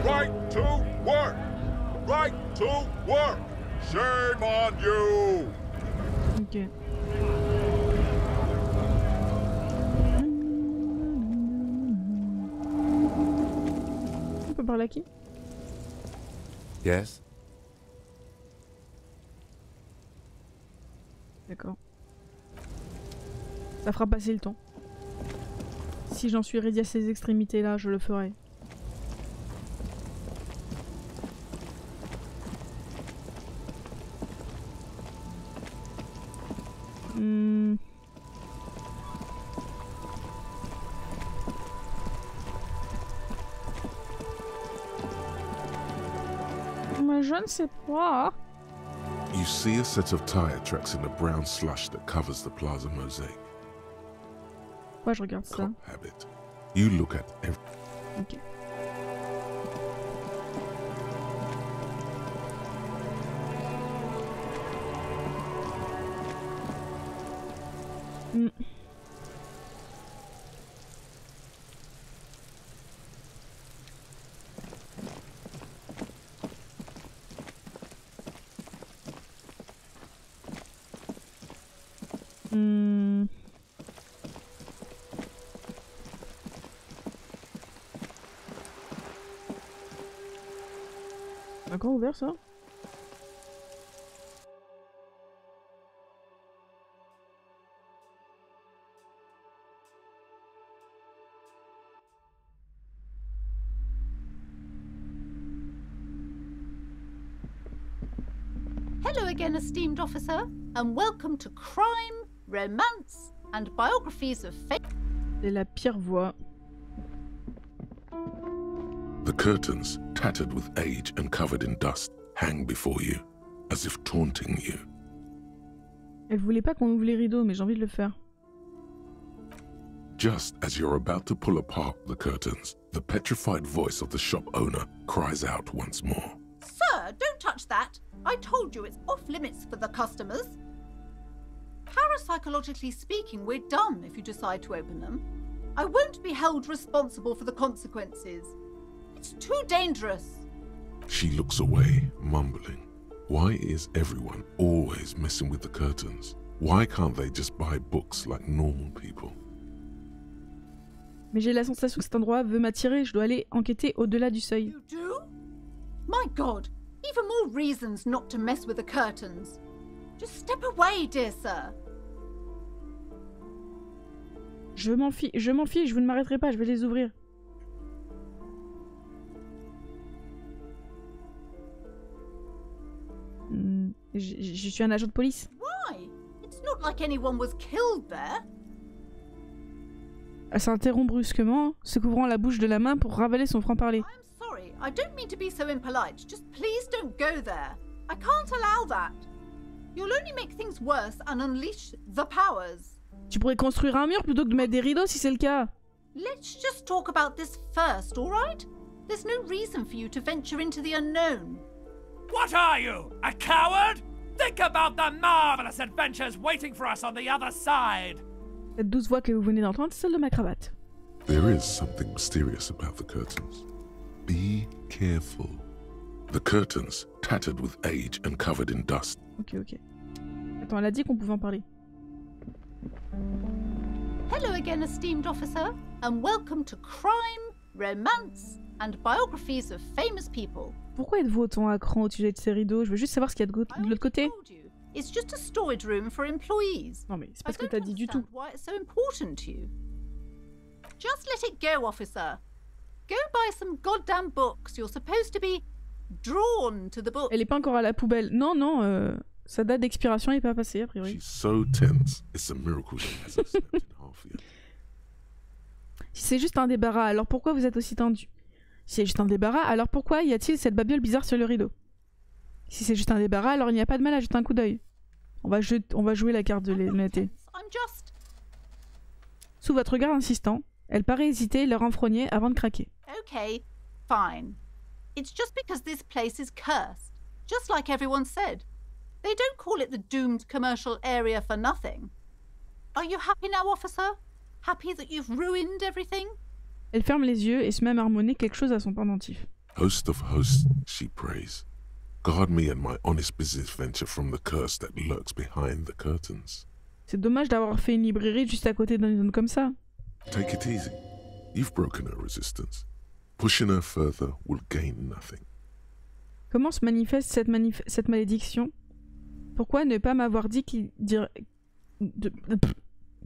Right to work! Right to work! Shame on you! Ok. On peut parler à qui? Yes? D'accord. Ça fera passer le temps. Si j'en suis réduit à ces extrémités-là, je le ferai. Mais je ne sais pas. You see a set of tire tracks in the brown slush that covers the plaza mosaic. Ouais, je regarde ça. Habit. You look at every... Ok. Encore ouvert ça? Hello again, esteemed officer, and welcome to Crime, Romance, and Biographies of Fate. C'est la pire voix. The curtains, tattered with age and covered in dust, hang before you, as if taunting you. Elle voulait pas qu'on ouvre les rideaux, mais j'ai envie de le faire. Just as you're about to pull apart the curtains, the petrified voice of the shop owner cries out once more. Sir, don't touch that. I told you it's off limits for the customers. Parapsychologically speaking, we're done if you decide to open them. I won't be held responsible for the consequences. It's too dangerous. She looks away, mumbling. Why is everyone always messing with the curtains? Why can't they just buy books like normal people? Mais j'ai la sensation que cet endroit veut m'attirer, je dois aller enquêter au-delà du seuil. You do? My God, even more reasons not to mess with the curtains. Just step away, dear sir. Je m'en fiche, je vous ne m'arrêterai pas, je vais les ouvrir. Je suis un agent de police. Why? It's not like anyone was killed there. Elle s'interrompt brusquement, se couvrant la bouche de la main pour ravaler son franc-parler. I'm sorry, I don't mean to be so impolite. Just please don't go there. I can't allow that. You'll only make things worse and unleash the powers. Tu pourrais construire un mur plutôt que de mettre des rideaux si c'est le cas. Let's just talk about this first, all right? There's no reason for you to venture into the unknown. What are you, a coward? Think about the marvelous adventures waiting for us on the other side. Cette douce voix que vous venez d'entendre, c'est celle de ma cravate. There is something mysterious about the curtains. Be careful. The curtains, tattered with age and covered in dust. Ok. Attends, elle a dit qu'on pouvait en parler. Hello again, esteemed officer, and welcome to Crime, Romance, and Biographies of Famous People. Pourquoi êtes-vous autant à cran au sujet de ces rideaux? Je veux juste savoir ce qu'il y a de l'autre côté. It's just a storage room for employees. Non mais c'est pas ce que t'as dit du tout. Why it's so important to you? Just let it go, officer. Go buy some goddamn books. You're supposed to be drawn to the book. Elle est pas encore à la poubelle. Non, sa date d'expiration est pas passée a priori. She's so tense. It's a miracle she hasn't snapped in half yet. Si c'est juste un débarras, alors pourquoi vous êtes aussi tendu? Si c'est juste un débarras, alors pourquoi y a-t-il cette babiole bizarre sur le rideau? Si c'est juste un débarras, alors il n'y a pas de mal à jeter un coup d'œil. On va jouer la carte de l'honnêteté. Sous votre regard insistant, elle paraît hésiter, le renfrogner avant de craquer. Okay, fine. It's just because this place is cursed, just like everyone said. They don't call it the doomed commercial area for nothing. Are you happy now, officer? Happy that you've ruined everything? Elle ferme les yeux et se met à marmonner quelque chose à son pendentif. Host of hosts, she prays. Guard me and my honest business venture from the curse that lurks behind the curtains. C'est dommage d'avoir fait une librairie juste à côté d'une zone comme ça. Take it easy. You've broken her resistance. Pushing her further will gain nothing. Comment se manifeste cette malédiction? Pourquoi ne pas m'avoir dit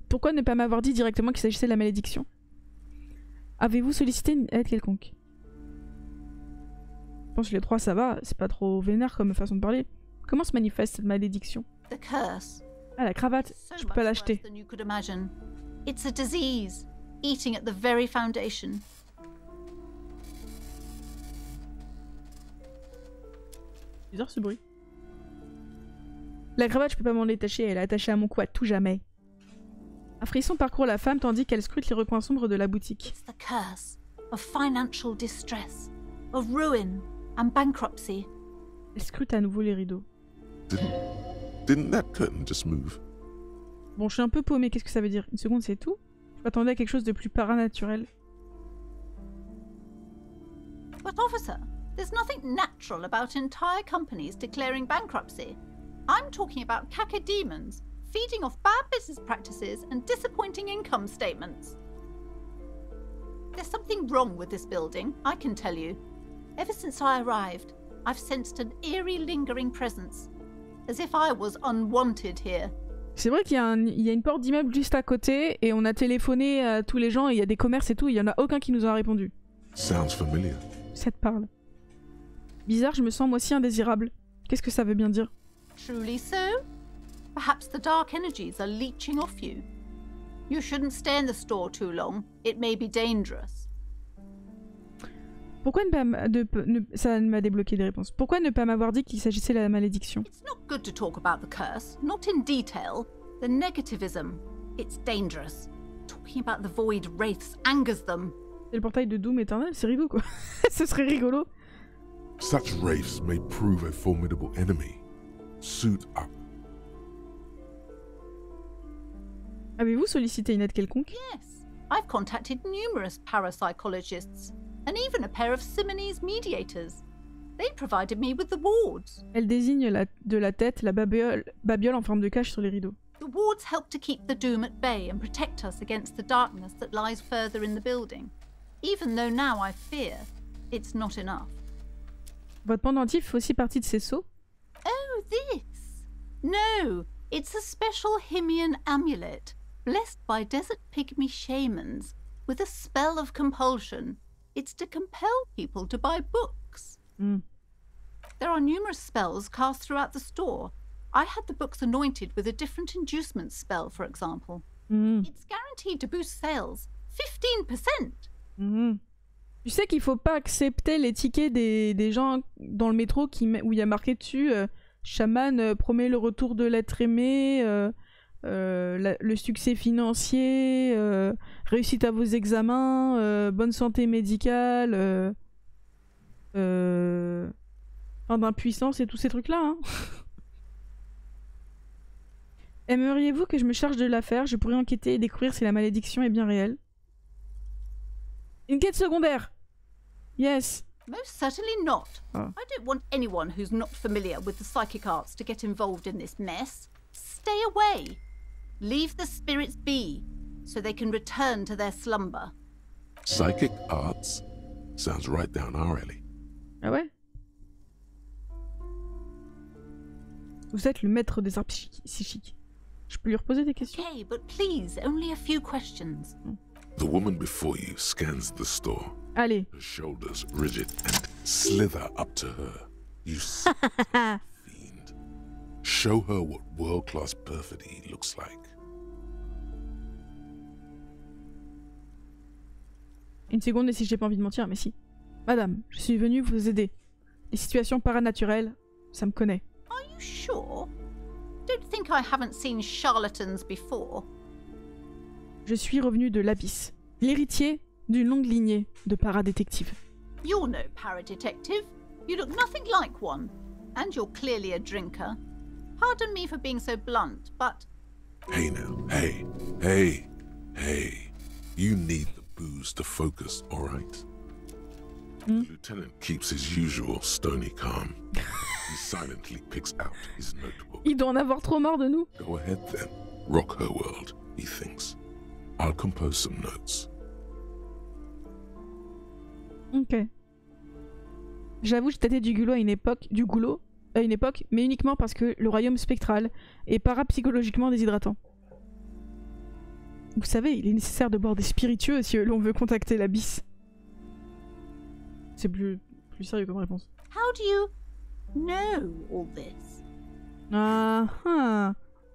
Pourquoi ne pas m'avoir dit directement qu'il s'agissait de la malédiction? Avez-vous sollicité une aide quelconque? Je pense que les trois ça va, c'est pas trop vénère comme façon de parler. Comment se manifeste cette malédiction? The curse. Ah, la cravate, je peux pas l'acheter. It's a disease, eating at the very foundation. Bizarre ce bruit. La cravate, je peux pas m'en détacher, elle est attachée à mon cou à tout jamais. Un frisson parcourt la femme tandis qu'elle scrute les recoins sombres de la boutique. It's the curse of financial distress, of ruin and bankruptcy. Elle scrute à nouveau les rideaux. Didn't that curtain just move? Bon, je suis un peu paumée, qu'est-ce que ça veut dire? Une seconde, c'est tout? Je m'attendais à quelque chose de plus paranaturel. But officer, there's nothing natural about entire companies declaring bankruptcy. I'm talking about cacodemons feeding off bad business practices and disappointing income statements. There's something wrong with this building, I can tell you. Ever since I arrived, I've sensed an eerie lingering presence, as if I was unwanted here. C'est vrai qu'il y a une porte d'immeuble juste à côté et on a téléphoné à tous les gens et il y a des commerces et tout, il y en a aucun qui nous a répondu. Sounds familiar. Ça te parle. Bizarre, je me sens moi aussi indésirable. Qu'est-ce que ça veut bien dire? Truly so? Perhaps the dark energies are leeching off you. You shouldn't stay in the store too long. It may be dangerous. Pourquoi ça m'a débloqué des réponses. Pourquoi ne pas m'avoir dit qu'il s'agissait de la malédiction? It's not good to talk about the curse, not in detail. The negativism, it's dangerous. Talking about the void wraiths angers them. C'est le portail de Doom éternel, c'est rigolo quoi. Ce serait rigolo. Such wraiths may prove a formidable enemy. Suit up. Avez-vous sollicité une aide quelconque? Yes, I've contacted numerous parapsychologists, and even a pair of Simonese mediators. They provided me with the wards. Elle désigne de la tête la babiole en forme de cache sur les rideaux. The wards help to keep the doom at bay and protect us against the darkness that lies further in the building. Even though now I fear, it's not enough. Votre pendentif fait aussi partie de ces sceaux? Oh, this? No, it's a special Himian amulet, blessed by desert pygmy shamans, with a spell of compulsion. It's to compel people to buy books. There are numerous spells cast throughout the store. I had the books anointed with a different inducement spell, for example. It's guaranteed to boost sales. 15%! Tu sais qu'il faut pas accepter les tickets des gens dans le métro où il y a marqué dessus Chaman promet le retour de l'être aimé, le succès financier, réussite à vos examens, bonne santé médicale, fin d'impuissance et tous ces trucs-là. Hein. Aimeriez-vous que je me charge de l'affaire? Je pourrais enquêter et découvrir si la malédiction est bien réelle. Une quête secondaire! Yes. Most certainly not. I don't want anyone who's not familiar with the psychic arts to get involved in this mess. Stay away. Leave the spirits be, so they can return to their slumber. Psychic arts? Sounds right down our alley. Ah ouais? Vous êtes le maître des arts psychiques. Je peux lui reposer des questions? Okay, but please, only a few questions. The woman before you scans the store. Allez. Her shoulders rigid and slither up to her. You fiend. Show her what world-class perfidy looks like. Une seconde, et si j'ai pas envie de mentir, mais si. Madame, je suis venue vous aider. Les situations paranaturelles, ça me connaît. Are you sure? Don't think I haven't seen charlatans before. Je suis revenu de l'Abysse, l'héritier d'une longue lignée de paradétectives. You're no paradetective. You look nothing like one. And you're clearly a drinker. Pardon me for being so blunt, but... Hey now, hey. You need the booze to focus, alright? The lieutenant keeps his usual stony calm. He silently picks out his notebook. Il doit en avoir trop marre de nous. Go ahead then. Rock her world, he thinks. I'll compose some notes. Ok. J'avoue, j'ai tâté du goulot à une époque, mais uniquement parce que le royaume spectral est parapsychologiquement déshydratant. Vous savez, il est nécessaire de boire des spiritueux si l'on veut contacter l'Abysse. C'est plus sérieux comme réponse. How do you know all this?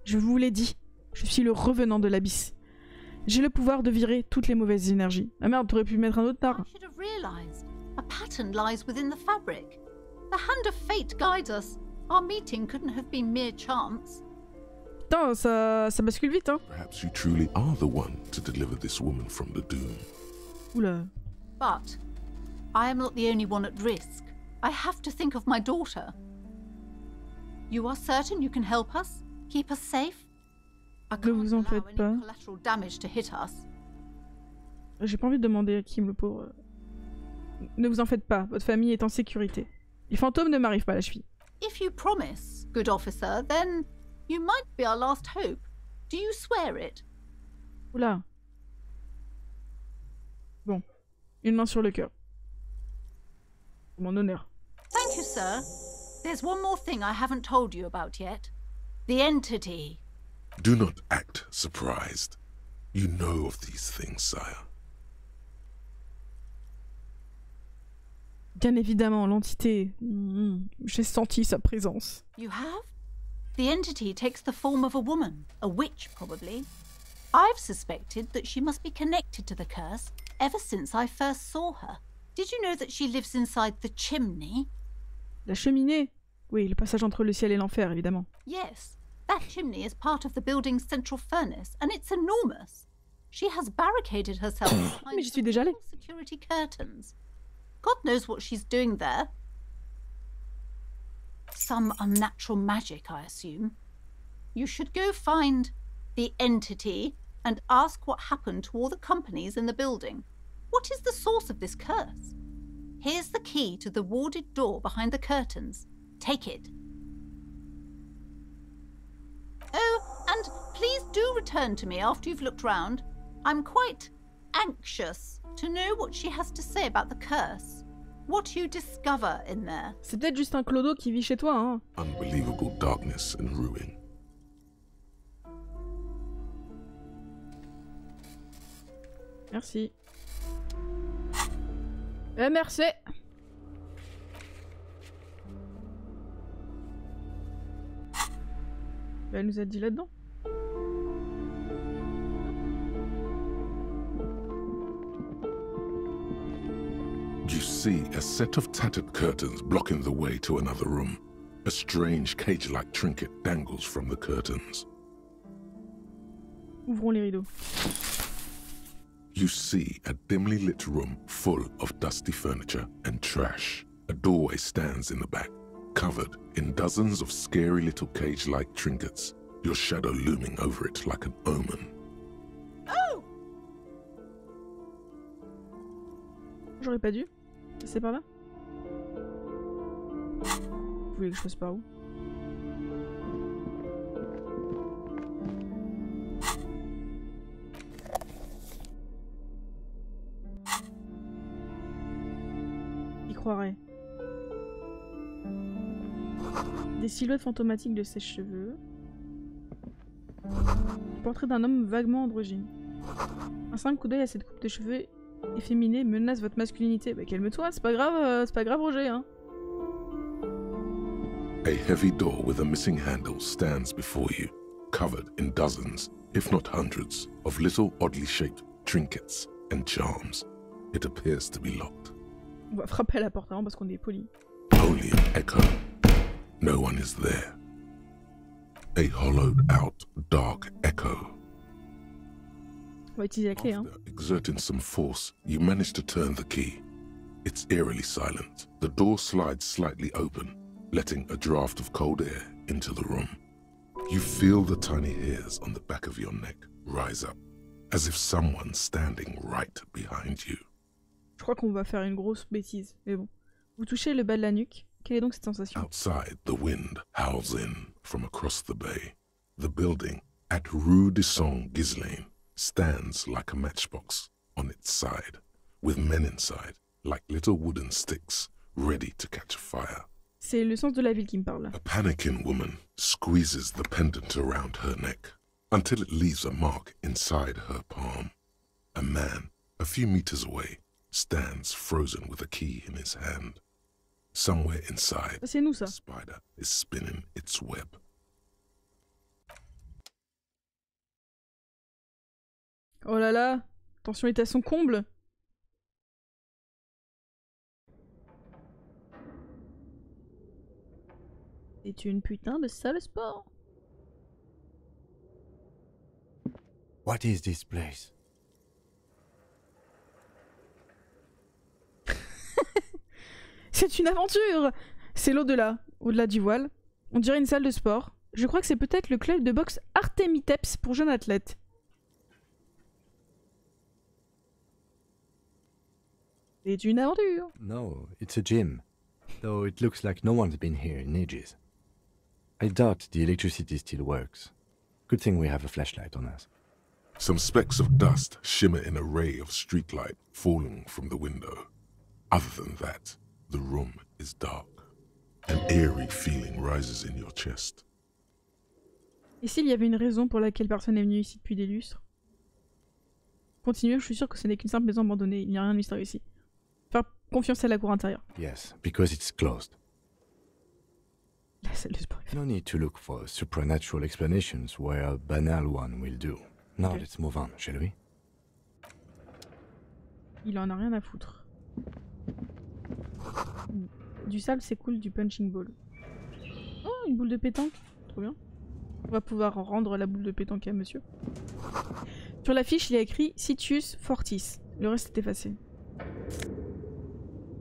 Je vous l'ai dit, je suis le revenant de l'Abysse. J'ai le pouvoir de virer toutes les mauvaises énergies. Ah merde, t'aurais pu mettre un autre art. I should have realized. A pattern lies within the fabric. The hand of fate guides us. Our meeting couldn't have been mere chance. Putain, ça bascule vite, hein. Perhaps you truly are the one to deliver this woman from the doom. Oula. But I am not the only one at risk. I have to think of my daughter. You are certain you can help us? Keep us safe? Ne vous en faites pas. J'ai pas envie de demander à Kim le pauvre. Ne vous en faites pas, votre famille est en sécurité. Les fantômes ne m'arrivent pas à la cheville. If you promise, good officer, then you might be our last hope. Do you swear it? Oula. Bon, une main sur le cœur. Pour mon honneur. Thank you, sir. There's one more thing I haven't told you about yet. The entity. Do not act surprised. You know of these things, sire. Bien évidemment, l'entité. J'ai senti sa présence. You have? The entity takes the form of a woman, a witch probably. I've suspected that she must be connected to the curse ever since I first saw her. Did you know that she lives inside the chimney? La cheminée? Oui, le passage entre le ciel et l'enfer, évidemment. Yes, that chimney is part of the building's central furnace, and it's enormous. She has barricaded herself behind Mais j'y suis déjà allée. security curtains. God knows what she's doing there. Some unnatural magic, I assume. You should go find the entity and ask what happened to all the companies in the building. What is the source of this curse? Here's the key to the warded door behind the curtains. Take it. Oh, and please do return to me after you've looked round. I'm quite anxious to know what she has to say about the curse. What you discover in there. C'est peut-être juste un clodo qui vit chez toi, hein. Unbelievable darkness and ruin. Merci. Merci. Elle nous a dit là-dedans. You see a set of tattered curtains blocking the way to another room. A strange cage-like trinket dangles from the curtains. Ouvrons les rideaux. You see a dimly lit room full of dusty furniture and trash. A doorway stands in the back, covered in dozens of scary little cage-like trinkets, your shadow looming over it like an omen. Oh! J'aurais pas dû. C'est par là? Vous voulez que je fasse par où? J'y croirais. Des silhouettes fantomatiques de sèche-cheveux. Portrait d'un homme vaguement androgyne. Un simple coup d'œil à cette coupe de cheveux efféminée menace votre masculinité. Bah calme-toi, c'est pas grave Roger, hein. A heavy door with a missing handle stands before you, covered in dozens, if not hundreds, of little oddly shaped trinkets and charms. It appears to be locked. On va frapper à la porte avant parce qu'on est poli. Only an echo. No one is there. A hollowed out, dark echo. On va utiliser la clé, hein. After exerting some force, you manage to turn the key. It's eerily silent. The door slides slightly open, letting a draft of cold air into the room. You feel the tiny hairs on the back of your neck rise up, as if someone's standing right behind you. Je crois qu'on va faire une grosse bêtise, mais bon. Vous touchez le bas de la nuque. Quelle est donc cette sensation? Outside, the wind howls in from across the bay. The building at Rue de Saint-Ghislain stands like a matchbox on its side, with men inside, like little wooden sticks, ready to catch fire. C'est le sens de la ville qui me parle. A panicking woman squeezes the pendant around her neck until it leaves a mark inside her palm. A man, a few meters away, stands frozen with a key in his hand. Somewhere inside, c'est nous, ça. a spider is spinning its web. Oh là là, tension est à son comble. C'est une putain de sale sport. What is this place? C'est une aventure! C'est l'au-delà, au-delà du voile. On dirait une salle de sport. Je crois que c'est peut-être le club de boxe Artemiteps pour jeunes athlètes. C'est une aventure! No, it's a gym. Though it looks like no one's been here in ages. I doubt the electricity still works. Good thing we have a flashlight on us. Some specks of dust shimmer in a ray of streetlight falling from the window. Other than that, the room is dark. An eerie feeling rises in your chest. Et s'il y avait une raison pour laquelle personne n'est venu ici depuis des lustres? Continuez, je suis sûr que ce n'est qu'une simple maison abandonnée, il n'y a rien de mystérieux ici. Faire confiance à la cour intérieure. Yes, because it's closed. La salle de sport. No need to look for supernatural explanations where a banal one will do. Now let's move on, shall we? Il en a rien à foutre. Du sable s'écoule du punching ball. Oh, une boule de pétanque. Trop bien. On va pouvoir rendre la boule de pétanque à monsieur. Sur l'affiche, il y a écrit Sitius Fortis. Le reste est effacé.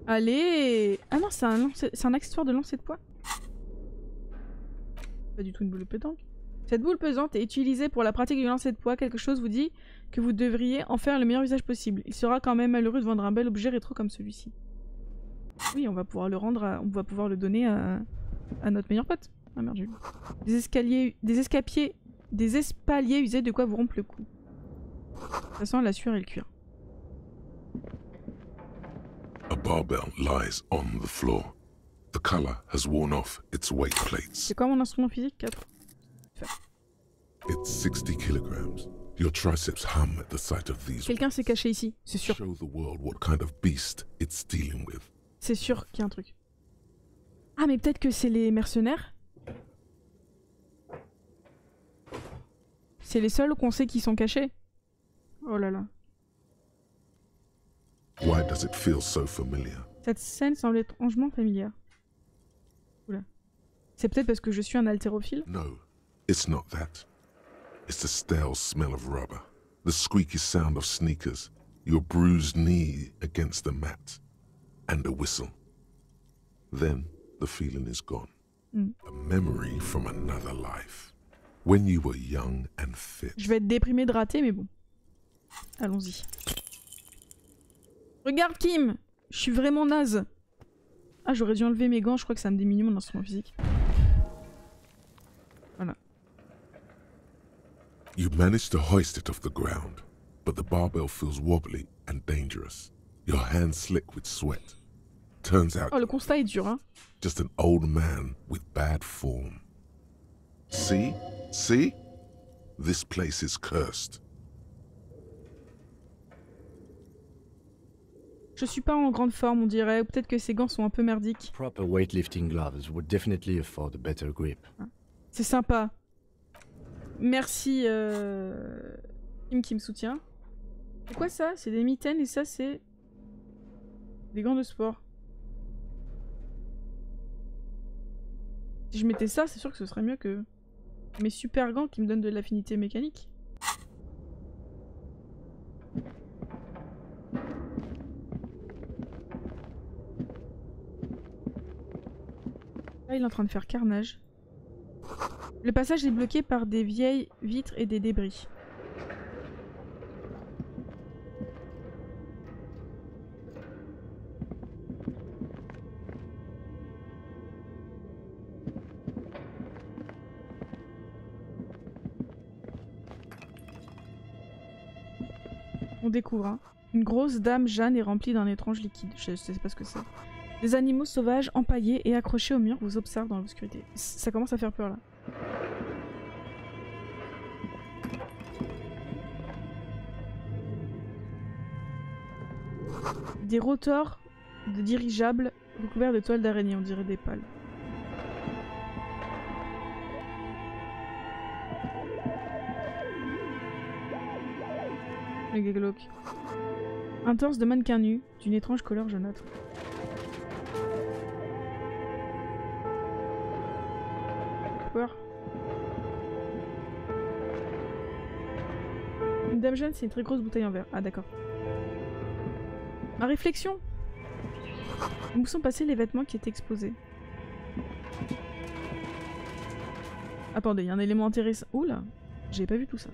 Allez! Ah non, c'est un accessoire de lancer de poids. Pas du tout une boule de pétanque. Cette boule pesante est utilisée pour la pratique du lancer de poids. Quelque chose vous dit que vous devriez en faire le meilleur usage possible. Il sera quand même malheureux de vendre un bel objet rétro comme celui-ci. Oui, on va pouvoir le rendre, on va pouvoir le donner à notre meilleur pote. Ah merde, j'ai lu. Des espaliers usés, de quoi vous rompre le cou. Ça sent la sueur et le cuir. A barbell lies on the floor. The color has worn off its weight plates. C'est quoi mon instrument physique? 4. It's 60 kilograms. Your triceps hum at the sight of these. Quelqu'un s'est caché ici, c'est sûr. Show the world what kind of beast it's dealing with. C'est sûr qu'il y a un truc. Ah mais peut-être que c'est les mercenaires? C'est les seuls qu'on sait qui sont cachés? Oh là là. Why does it feel so familiar? Cette scène semble étrangement familière. Oula. C'est peut-être parce que je suis un haltérophile? No, it's not that. It's the stale smell of rubber, the squeaky sound of sneakers, your bruised knee against the mat, and a whistle. Then the feeling is gone. A memory from another life, when you were young and fit. Je vais être déprimé de rater, mais bon. Allons-y. Regarde Kim! Je suis vraiment naze. Ah, j'aurais dû enlever mes gants, je crois que ça me diminue mon instrument physique. Voilà. You manage to hoist it off the ground, but the barbell feels wobbly and dangerous. Your hands slick with sweat. Turns out, oh, le constat est dur, hein. Just an old man with bad form. See? See? This place is cursed. Je suis pas en grande forme, on dirait, ou peut-être que ces gants sont un peu merdiques. Proper weightlifting gloves would definitely afford a better grip. C'est sympa. Merci Kim qui me soutient. C'est quoi ça? C'est des mitaines et ça c'est des gants de sport. Si je mettais ça, c'est sûr que ce serait mieux que mes super gants qui me donnent de l'affinité mécanique. Là, il est en train de faire carnage. Le passage est bloqué par des vieilles vitres et des débris. On découvre, hein. Une grosse dame Jeanne est remplie d'un étrange liquide. Je sais pas ce que c'est. Des animaux sauvages empaillés et accrochés au mur vous observent dans l'obscurité. Ça commence à faire peur là. Des rotors de dirigeables recouverts de toiles d'araignée, on dirait des pales. Le glauque. Un torse de mannequin nu, d'une étrange couleur jaunâtre. Peur. Une dame jeune, c'est une très grosse bouteille en verre. Ah d'accord. Ma réflexion. Où sont passés les vêtements qui étaient exposés? Attendez, il y a un élément intéressant. Oula, j'ai pas vu tout ça.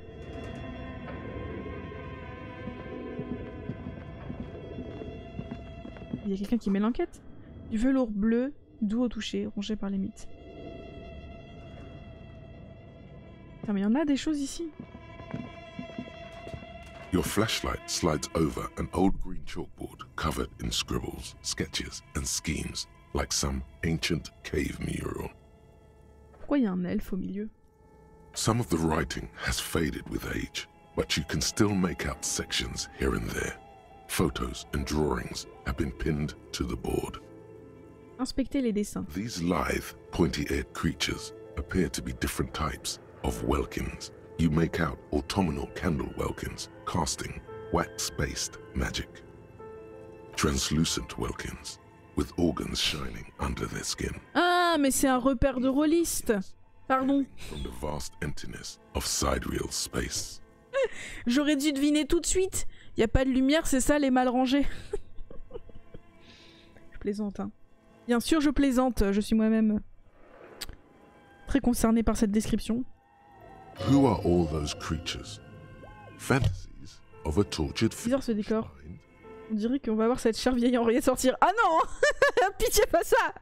Il y a quelqu'un qui met l'enquête. Du velours bleu, doux au toucher, rongé par les mythes. Putain, mais il y en a des choses ici. Your flashlight slides over an old green chalkboard covered in scribbles, sketches, and schemes, like some ancient cave mural. Pourquoi il y a un elfe au milieu? Some of the writing has faded with age, but you can still make out sections here and there. Photos and drawings have been pinned to the board. Inspectez les dessins. These lithe, pointy-eared creatures appear to be different types of welkins. You make out autumnal candle welkins, casting wax-based magic. Translucent welkins, with organs shining under their skin. Ah, mais c'est un repère de rôliste. Pardon. From the vast emptiness of sidereal space. J'aurais dû deviner tout de suite. Y a pas de lumière, c'est ça les mal rangés. Je plaisante, hein. Bien sûr, je plaisante. Je suis moi-même très concernée par cette description. Who are all those creatures? Fantasies of a tortured bizarre ce décor. On dirait qu'on va voir cette chère vieille Henriette sortir. Ah non. Pitié, pas ça.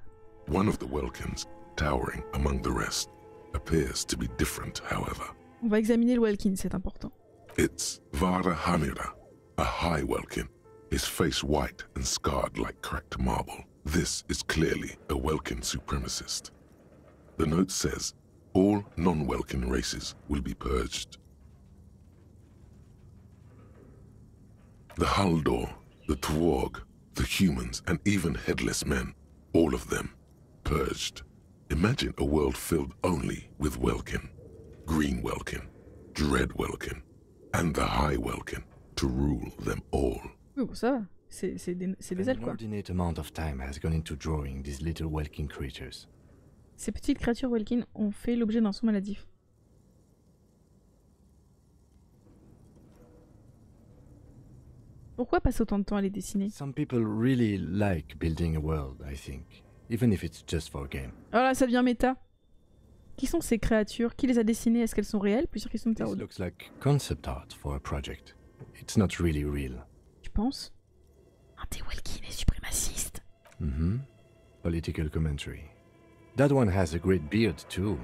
One of the Welkins, towering among the rest, appears to be different, however. On va examiner le Welkin, c'est important. It's Vara Hamira, a high Welkin, his face white and scarred like cracked marble. This is clearly a Welkin supremacist. The note says, all non-Welkin races will be purged. The Haldor, the Tuorg, the humans, and even headless men, all of them, purged. Imagine a world filled only with Welkin, Green Welkin, Dread Welkin, and the High Welkin to rule them all. Oui, bon, ça va. C'est des ailes, quoi. An inordinate amount of time has gone into drawing these little Welkin creatures. Ces petites créatures Welkin ont fait l'objet d'un son maladif. Pourquoi passer autant de temps à les dessiner? Some people really like building a world, I think. Even if it's just for a game. Oh là, ça devient méta. Qui sont ces créatures? Qui les a dessinées? Est-ce qu'elles sont réelles? Plus sûr qu'elles sont This tarot. looks like concept art for a project. It's not really real. Tu penses? Un des Welkin est suprémaciste. Political commentary. That one has a great beard too.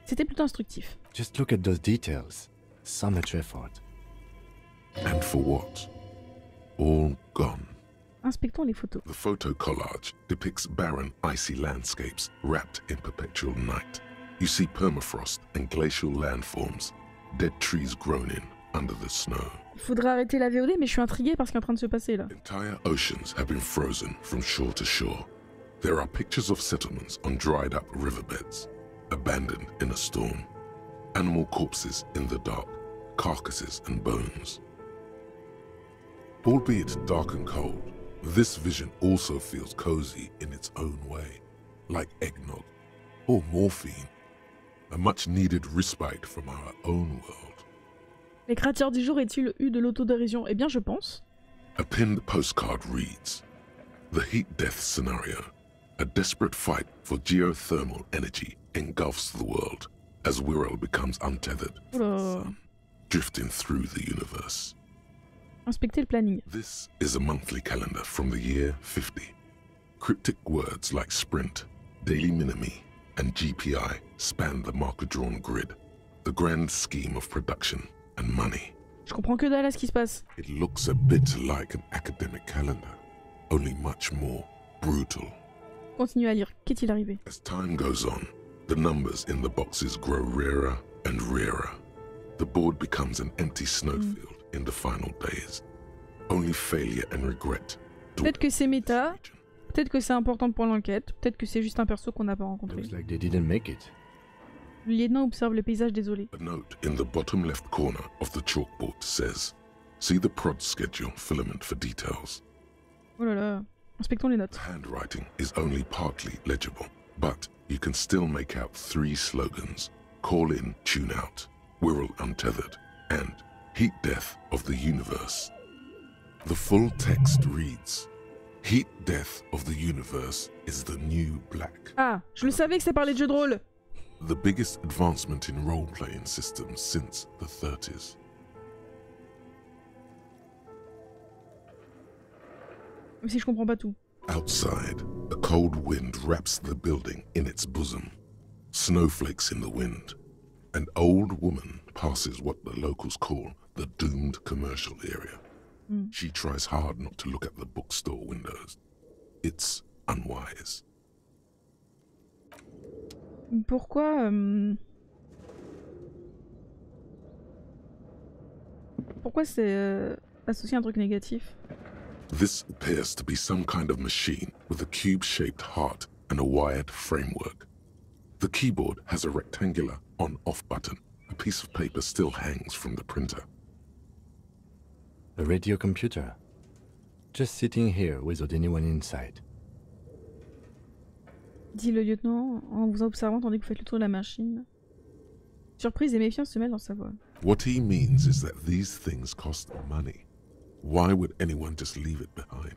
C'était plutôt instructif. Just look at those details. So much effort. And for what? All gone. Inspectons les photos. The photo collage depicts barren, icy landscapes wrapped in perpetual night. You see permafrost and glacial landforms, dead trees grown in under the snow. Il faudrait arrêter la VOD, mais je suis intriguée par ce qui est en train de se passer là. Entire oceans have been frozen from shore to shore. There are pictures of settlements on dried up riverbeds, abandoned in a storm. Animal corpses in the dark, carcasses and bones. Albeit dark and cold, this vision also feels cozy in its own way, like eggnog or morphine, a much-needed respite from our own world. Les créatures du jour est-il eu de l'autodérision? Eh bien, je pense. A pinned postcard reads, "The heat death scenario, a desperate fight for geothermal energy engulfs the world as Wirral becomes untethered from the sun, drifting through the universe." Inspectez le planning. This is a monthly calendar from the year 50. Cryptic words like sprint, daily minimi, and GPI span the marker-drawn grid, the grand scheme of production and money. Je comprends que dalle à ce qui se passe. It looks a bit like an academic calendar, only much more brutal. Continue à lire. Qu'est-il arrivé? As time goes on, the numbers in the boxes grow rarer and rarer. The board becomes an empty snowfield in the final days. Only failure and regret. Peut-être que c'est méta, peut-être que c'est important pour l'enquête, peut-être que c'est juste un perso qu'on n'a pas rencontré. Looks like they didn't make it. Le lieutenant observe le paysage désolé. A note in the bottom left corner of the chalkboard says, "See the prod schedule filament for details." Oh là là, inspectons les notes. The handwriting is only partly legible, but you can still make out 3 slogans: Call in, Tune Out, Wirral Untethered, and Heat Death of the Universe. The full text reads, "Heat Death of the Universe is the new black." Ah, je le savais que ça parlait de jeu de rôle. The biggest advancement in role-playing systems since the 30s. Même si je comprends pas tout. Outside, a cold wind wraps the building in its bosom. Snowflakes in the wind. An old woman passes what the locals call the doomed commercial area. She tries hard not to look at the bookstore windows. It's unwise. Pourquoi Pourquoi c'est associé à un truc négatif? This appears to be some kind of machine with a cube-shaped heart and a wired framework. The keyboard has a rectangular on-off button. A piece of paper still hangs from the printer. A radio computer. Just sitting here without anyone inside. Dit le lieutenant en vous observant tandis que vous faites le tour de la machine. Surprise et méfiance se mêlent dans sa voix. What he means is that these things cost money. Why would anyone just leave it behind?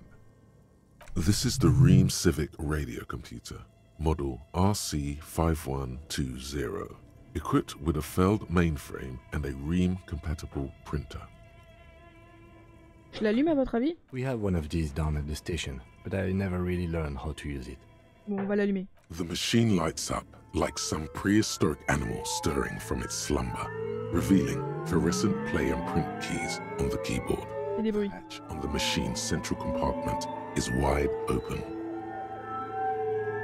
This is the Ream Civic radio computer, model RC5120, equipped with a Feld mainframe and a Ream-compatible printer. Je l'allume à votre avis? We have one of these down at the station, but I never really learned how to use it. Bon, on va l'allumer. The machine lights up like some prehistoric animal stirring from its slumber, revealing fluorescent play and print keys on the keyboard. Et des bruits. The hatch on the machine's central compartment is wide open.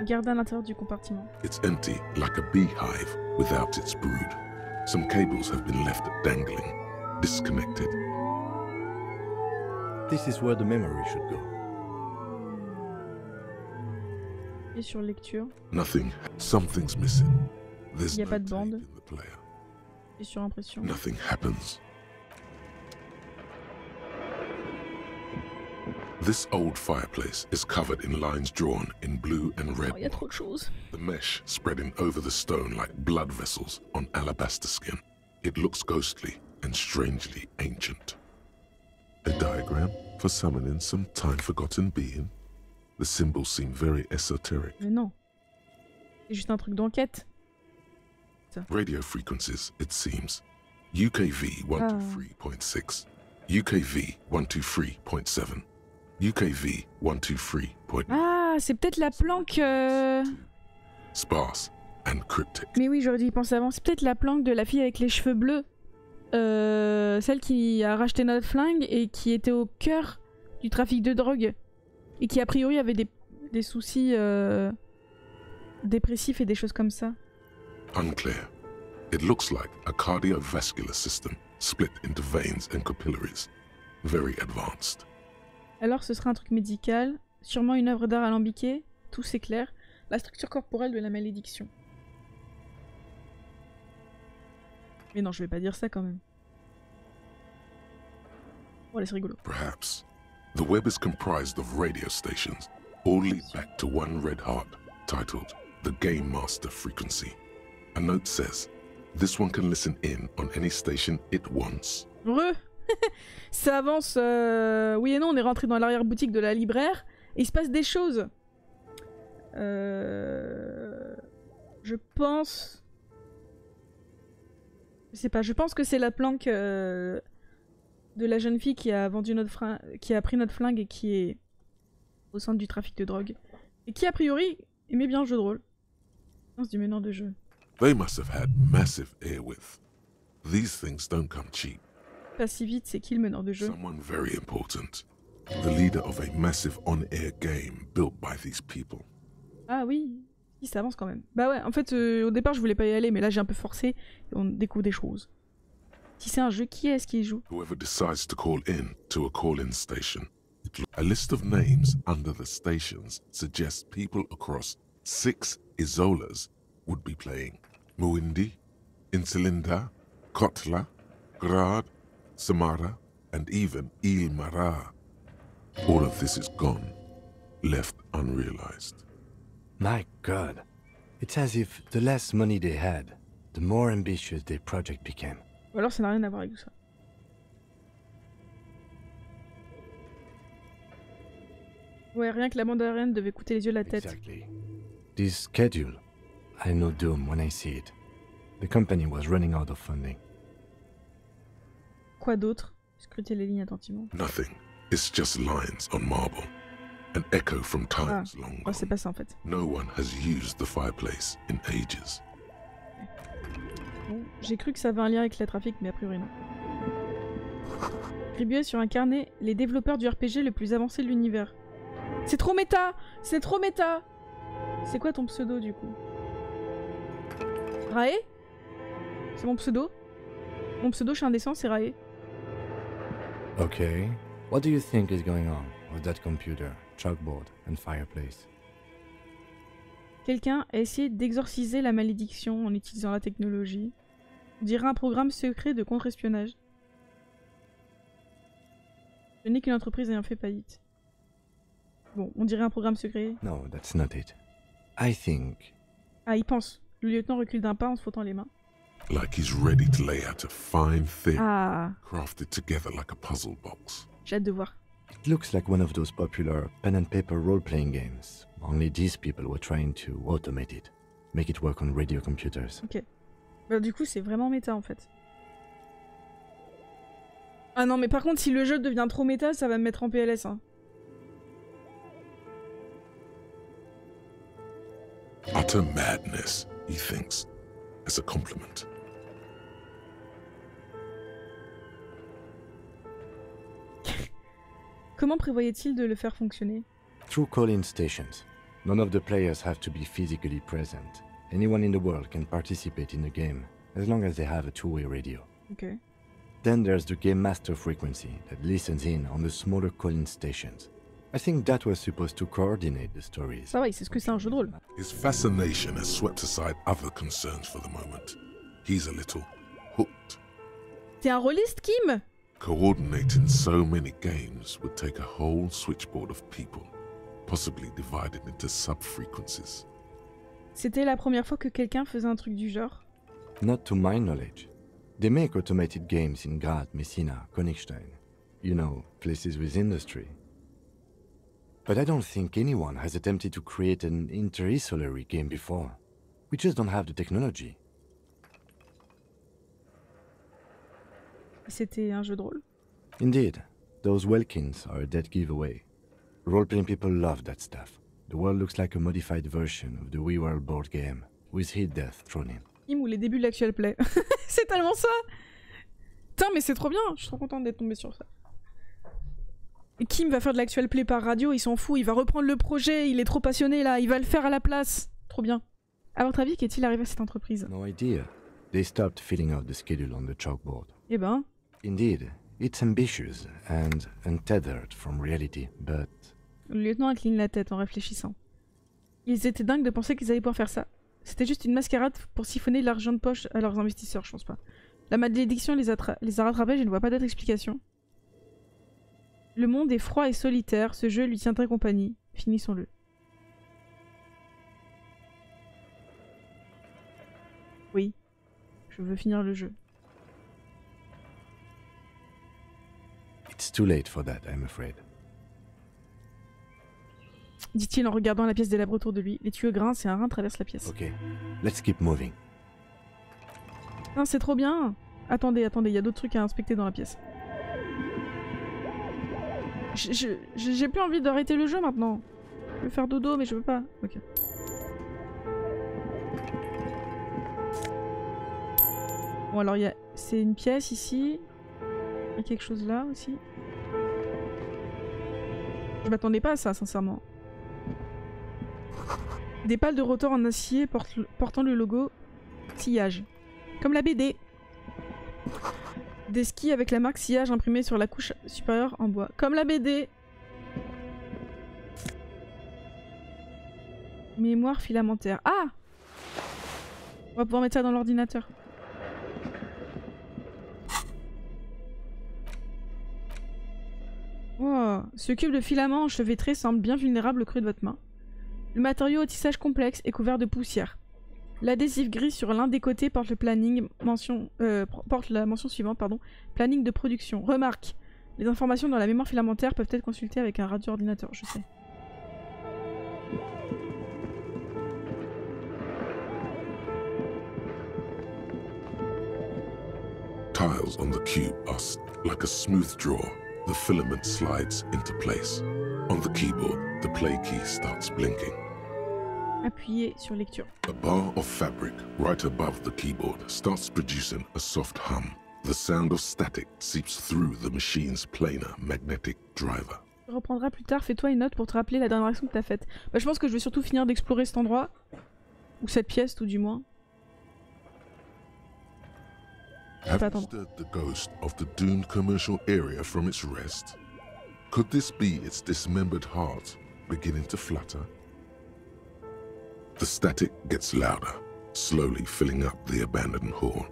Regardez à l'intérieur du compartiment. It's empty like a beehive without its brood. Some cables have been left dangling, disconnected. This is where the memory should go. Et sur lecture. Nothing. Something's missing. There's Il n'y a no pas de tape bande. in the player. Et sur impression. Nothing happens. This old fireplace is covered in lines drawn in blue and red. Oh, il y a trop de choses. The mesh spreading over the stone like blood vessels on alabaster skin. It looks ghostly and strangely ancient. A diagram for summoning some time-forgotten being. The symbols seem very esoteric. Mais non. C'est juste un truc d'enquête. Radio frequencies, it seems. UKV 123.6, UKV 123.7, UKV 123. Ah, c'est peut-être la planque... Sparse and cryptic. Mais oui, j'aurais dû y penser avant. C'est peut-être la planque de la fille avec les cheveux bleus. Celle qui a racheté notre flingue et qui était au cœur du trafic de drogue. Et qui a priori avait des soucis dépressifs et des choses comme ça. Unclear. It looks like a cardiovascular system split into veins and capillaries. Very advanced. Alors ce serait un truc médical, sûrement une œuvre d'art alambiquée, tout s'éclaire, la structure corporelle de la malédiction. Mais non, je vais pas dire ça quand même. Oh, allez, c'est rigolo. Perhaps. The web is comprised of radio stations, all lead back to one red heart, titled the Game Master Frequency. A note says, this one can listen in on any station it wants. Ça avance, oui et non, on est rentré dans l'arrière-boutique de la libraire, et il se passe des choses. Je pense... Je sais pas, je pense que c'est la planque de la jeune fille qui a vendu qui a pris notre flingue et qui est au centre du trafic de drogue. Et qui, a priori, aimait bien le jeu de rôle. On se dit, mais non, de jeu. They must have had massive air width. These things don't come cheap. Pas si vite, c'est qui le meneur de jeu? Someone very important. The leader of a massive on-air game built by these people. Ah oui, si, ça avance quand même. Bah ouais, en fait, au départ, je voulais pas y aller, mais là, j'ai un peu forcé, et on découvre des choses. Si c'est un jeu, qui est-ce qui y joue? Whoever decides to call in to a call-in station. A list of names under the stations suggests people across 6 Isolas would be playing. Muindi, Insulinda, Kotla, Grad, Samara, and even Ilmara. All of this is gone, left unrealized. My God. It's as if the less money they had, the more ambitious their project became. Ou alors ça n'a rien à voir avec tout ça. Ouais, rien que la bande aérienne devait coûter les yeux de la tête. Exactly. This schedule, I know doom when I see it. The company was running out of funding. Quoi d'autre? Scrutez les lignes attentivement. Nothing. It's just lines on marble. An echo from times long Oh, gone. c'est pas ça en fait. No one has used the fireplace in ages. Bon, j'ai cru que ça avait un lien avec le trafic, mais a priori non. Attribué sur un carnet, les développeurs du RPG le plus avancé de l'univers. C'est trop méta! C'est trop méta! C'est quoi ton pseudo du coup? Rae? C'est mon pseudo? Mon pseudo chez Indécent, c'est Rae. Okay. What do you think is going on with that computer, chalkboard, and fireplace? Quelqu'un a essayé d'exorciser la malédiction en utilisant la technologie. On dirait un programme secret de contre-espionnage. Ce n'est qu'une entreprise ayant fait faillite. Bon, on dirait un programme secret. No, that's not it. I think... Ah, il pense. Le lieutenant recule d'un pas en se frottant les mains. Like he's ready to lay out a fine theory, Ah, crafted together like a puzzle box. j'ai hâte de voir. It looks like one of those popular pen and paper role-playing games. Only these people were trying to automate it. Make it work on radio computers. Ok. Bah, du coup, c'est vraiment méta en fait. Ah non, mais par contre, si le jeu devient trop méta, ça va me mettre en PLS. Hein. Utter madness, he thinks, as a compliment. Comment prévoyait-il de le faire fonctionner? Through call-in stations. None of the players have to be physically present. Anyone in the world can participate in the game, as long as they have a two-way radio. Ok. Then there's the game master frequency that listens in on the smaller call-in stations. I think that was supposed to coordinate the stories. Ça va, il sait ce que c'est un jeu de rôle. His fascination has swept aside other concerns for the moment. He's a little hooked. T'es un rôliste, Kim? Coordinating so many games would take a whole switchboard of people, possibly divided into sub-frequencies. C'était la première fois que quelqu'un faisait un truc du genre. Not to my knowledge. They make automated games in Graz, Messina, Königstein. You know, places with industry. But I don't think anyone has attempted to create an inter-isolary game before. We just don't have the technology. C'était un jeu de rôle. Indeed, those Welkins are a dead giveaway. Role-playing people love that stuff. The world looks like a modified version of the WeWorld board game, with hit death thrown in. Kim ou les débuts de l'actuel play. C'est tellement ça. Putain, mais c'est trop bien. Je suis trop contente d'être tombée sur ça. Et Kim va faire de l'actuel play par radio, il s'en fout, il va reprendre le projet, il est trop passionné là, il va le faire à la place. Trop bien. À votre avis, qu'est-il arrivé à cette entreprise? No idea. They stopped filling out the schedule on the chalkboard. Eh ben... Indeed, it's ambitious and untethered from reality, but... Le lieutenant incline la tête en réfléchissant. Ils étaient dingues de penser qu'ils allaient pouvoir faire ça. C'était juste une mascarade pour siphonner de l'argent de poche à leurs investisseurs, je pense pas. La malédiction les a rattrapés, je ne vois pas d'autre explication. Le monde est froid et solitaire, ce jeu lui tiendrait compagnie. Finissons-le. Oui, je veux finir le jeu. It's too late for that, I'm afraid. Dit-il en regardant la pièce délabrée autour de lui. Les tuyaux grincent et un rein traverse la pièce. Ok, let's keep moving. Non, c'est trop bien. Attendez, il y a d'autres trucs à inspecter dans la pièce. J'ai plus envie d'arrêter le jeu maintenant. Je veux faire dodo, mais je veux pas. Ok. Bon, alors c'est une pièce ici. Il y a quelque chose là aussi. Je m'attendais pas à ça, sincèrement. Des pales de rotor en acier portant le logo Sillage. Comme la BD. Des skis avec la marque Sillage imprimée sur la couche supérieure en bois. Comme la BD. Mémoire filamentaire. Ah! On va pouvoir mettre ça dans l'ordinateur. Oh, ce cube de filament enchevêtré semble bien vulnérable au creux de votre main. Le matériau au tissage complexe est couvert de poussière. L'adhésif gris sur l'un des côtés porte la mention suivante, pardon, planning de production. Remarque, les informations dans la mémoire filamentaire peuvent être consultées avec un radio-ordinateur, je sais. Tiles on the cube are like a smooth draw. The filament slides into place. On the keyboard, the play key starts blinking. Appuyez sur lecture. A bar of fabric right above the keyboard starts producing a soft hum. The sound of static seeps through the machine's planar magnetic driver. Tu reprendras plus tard, fais-toi une note pour te rappeler la dernière action que t'as faite. Bah, je pense que je vais surtout finir d'explorer cet endroit. Ou cette pièce, tout du moins. Have you stirred the ghost of the doomed commercial area from its rest? Could this be its dismembered heart beginning to flutter? The static gets louder, slowly filling up the abandoned hall,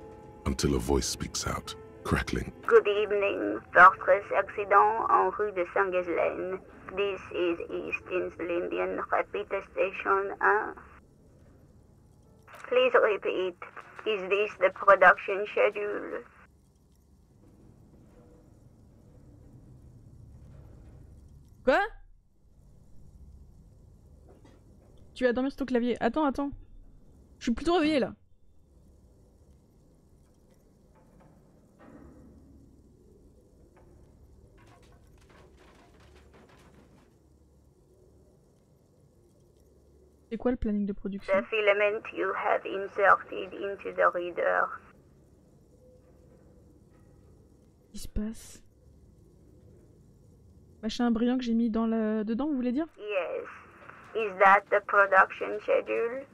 until a voice speaks out, crackling. Good evening. Fortress accident en rue de Saint-Ghislaine. This is East Indian Repeater Station, Please repeat. Is this the production schedule? Quoi? Tu vas dormir sur ton clavier. Attends. Je suis plutôt réveillée là. C'est quoi le planning de production? The filament you have inserted into the reader. Qu'est-ce qui se passe? Machin brillant que j'ai mis dans dedans, vous voulez dire? Yes. Is that the production schedule?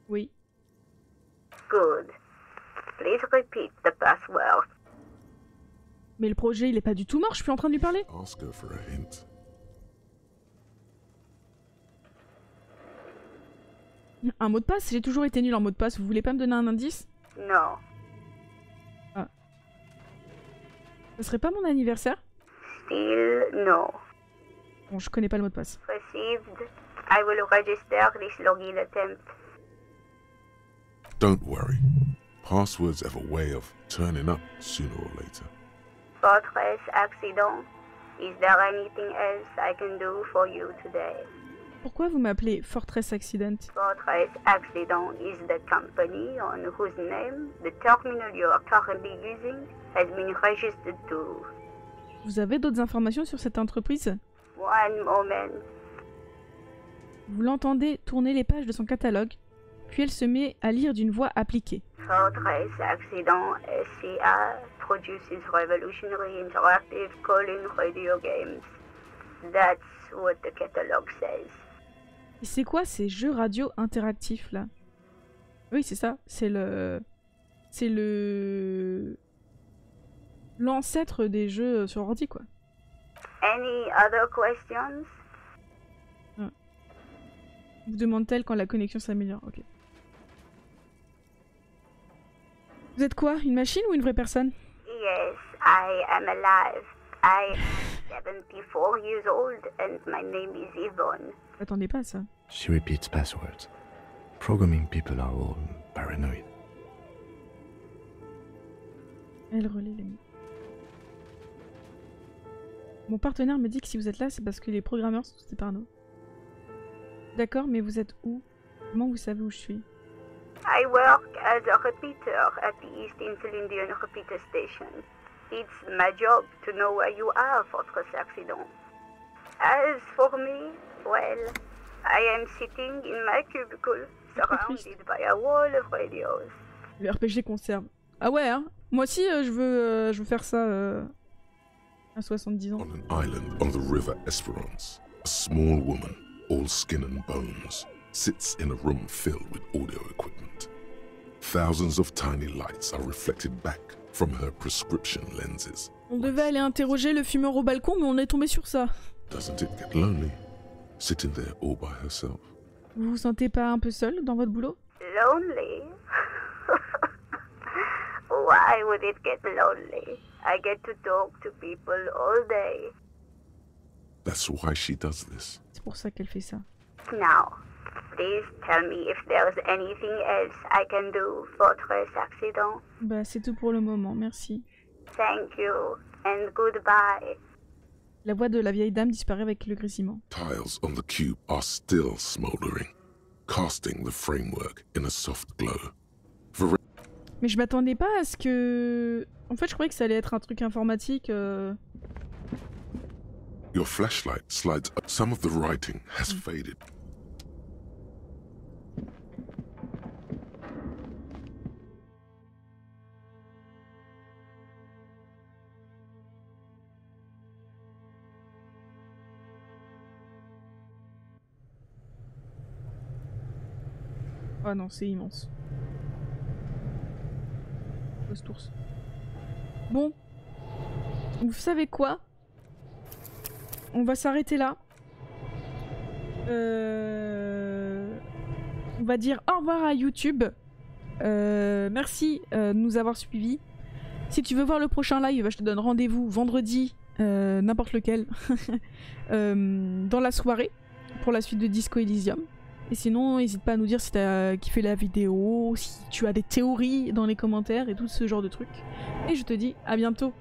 Oui. Good. Please repeat the password. Mais le projet, il est pas du tout mort, je suis en train de lui parler. Ask her for a hint. Un mot de passe? J'ai toujours été nul en mot de passe, vous voulez pas me donner un indice? No. Ah. Ce serait pas mon anniversaire? Still no. Bon, je connais pas le mot de passe. Received. I will register this login attempt. Don't worry. Passwords have a way of turning up sooner or later. Fortress accident. Is there anything else I can do for you today? Pourquoi vous m'appelez Fortress Accident? Fortress Accident is the company on whose name the terminal you are currently using has been registered to. Vous avez d'autres informations sur cette entreprise? One moment. Vous l'entendez tourner les pages de son catalogue, puis elle se met à lire d'une voix appliquée. Fortress Accident SCA produces revolutionary interactive call-in radio games. That's what the catalog says. Et c'est quoi ces jeux radio interactifs là? Oui, c'est ça. C'est le... l'ancêtre des jeux sur ordi, quoi. Any other questions? Vous demande-t-elle quand la connexion s'améliore? Ok. Vous êtes quoi? Une machine ou une vraie personne? Yes, I am alive. I am 74 years old and my name is Yvonne. Attendez pas à ça. She repeats passwords. Programming people are all paranoid. Elle relaie les mots. Mon partenaire me dit que si vous êtes là, c'est parce que les programmeurs sont tous parano. D'accord, mais vous êtes où? Comment vous savez où je suis? I work as a repeater at the East Indian Repeater Station. It's my job to know where you are, Fortress Accident. As for me, well, I am sitting in my cubicle, surrounded by a wall of radios. Le RPG conserve. Ah ouais, hein? Moi aussi, je veux faire ça à 70 ans. On an island on the river Esperance, a small woman, all skin and bones, sits in a room filled with audio equipment. Thousands of tiny lights are reflected back from her prescription lenses. On devait aller interroger le fumeur au balcon, mais on est tombé sur ça. Doesn't it get lonely, sitting there all by herself? Vous vous sentez pas un peu seul dans votre boulot? Lonely? Why would it get lonely? I get to talk to people all day. That's why she does this. C'est pour ça qu'elle fait ça. Now, please tell me if there's anything else I can do, Fortress Accident. Bah, c'est tout pour le moment, merci. Thank you, and goodbye. La voix de la vieille dame disparaît avec le grésillement. Tiles on the cube are still smoldering, casting the framework in a soft glow. Mais je m'attendais pas à ce que... En fait, je croyais que ça allait être un truc informatique. Your flashlight slides up. Some of the writing has faded. Oh non, c'est immense. Bon, vous savez quoi? On va s'arrêter là. On va dire au revoir à YouTube. Merci de nous avoir suivis. Si tu veux voir le prochain live, je te donne rendez-vous vendredi n'importe lequel, dans la soirée, pour la suite de Disco Elysium. Et sinon, n'hésite pas à nous dire si t'as kiffé la vidéo, si tu as des théories dans les commentaires et tout ce genre de trucs. Et je te dis à bientôt.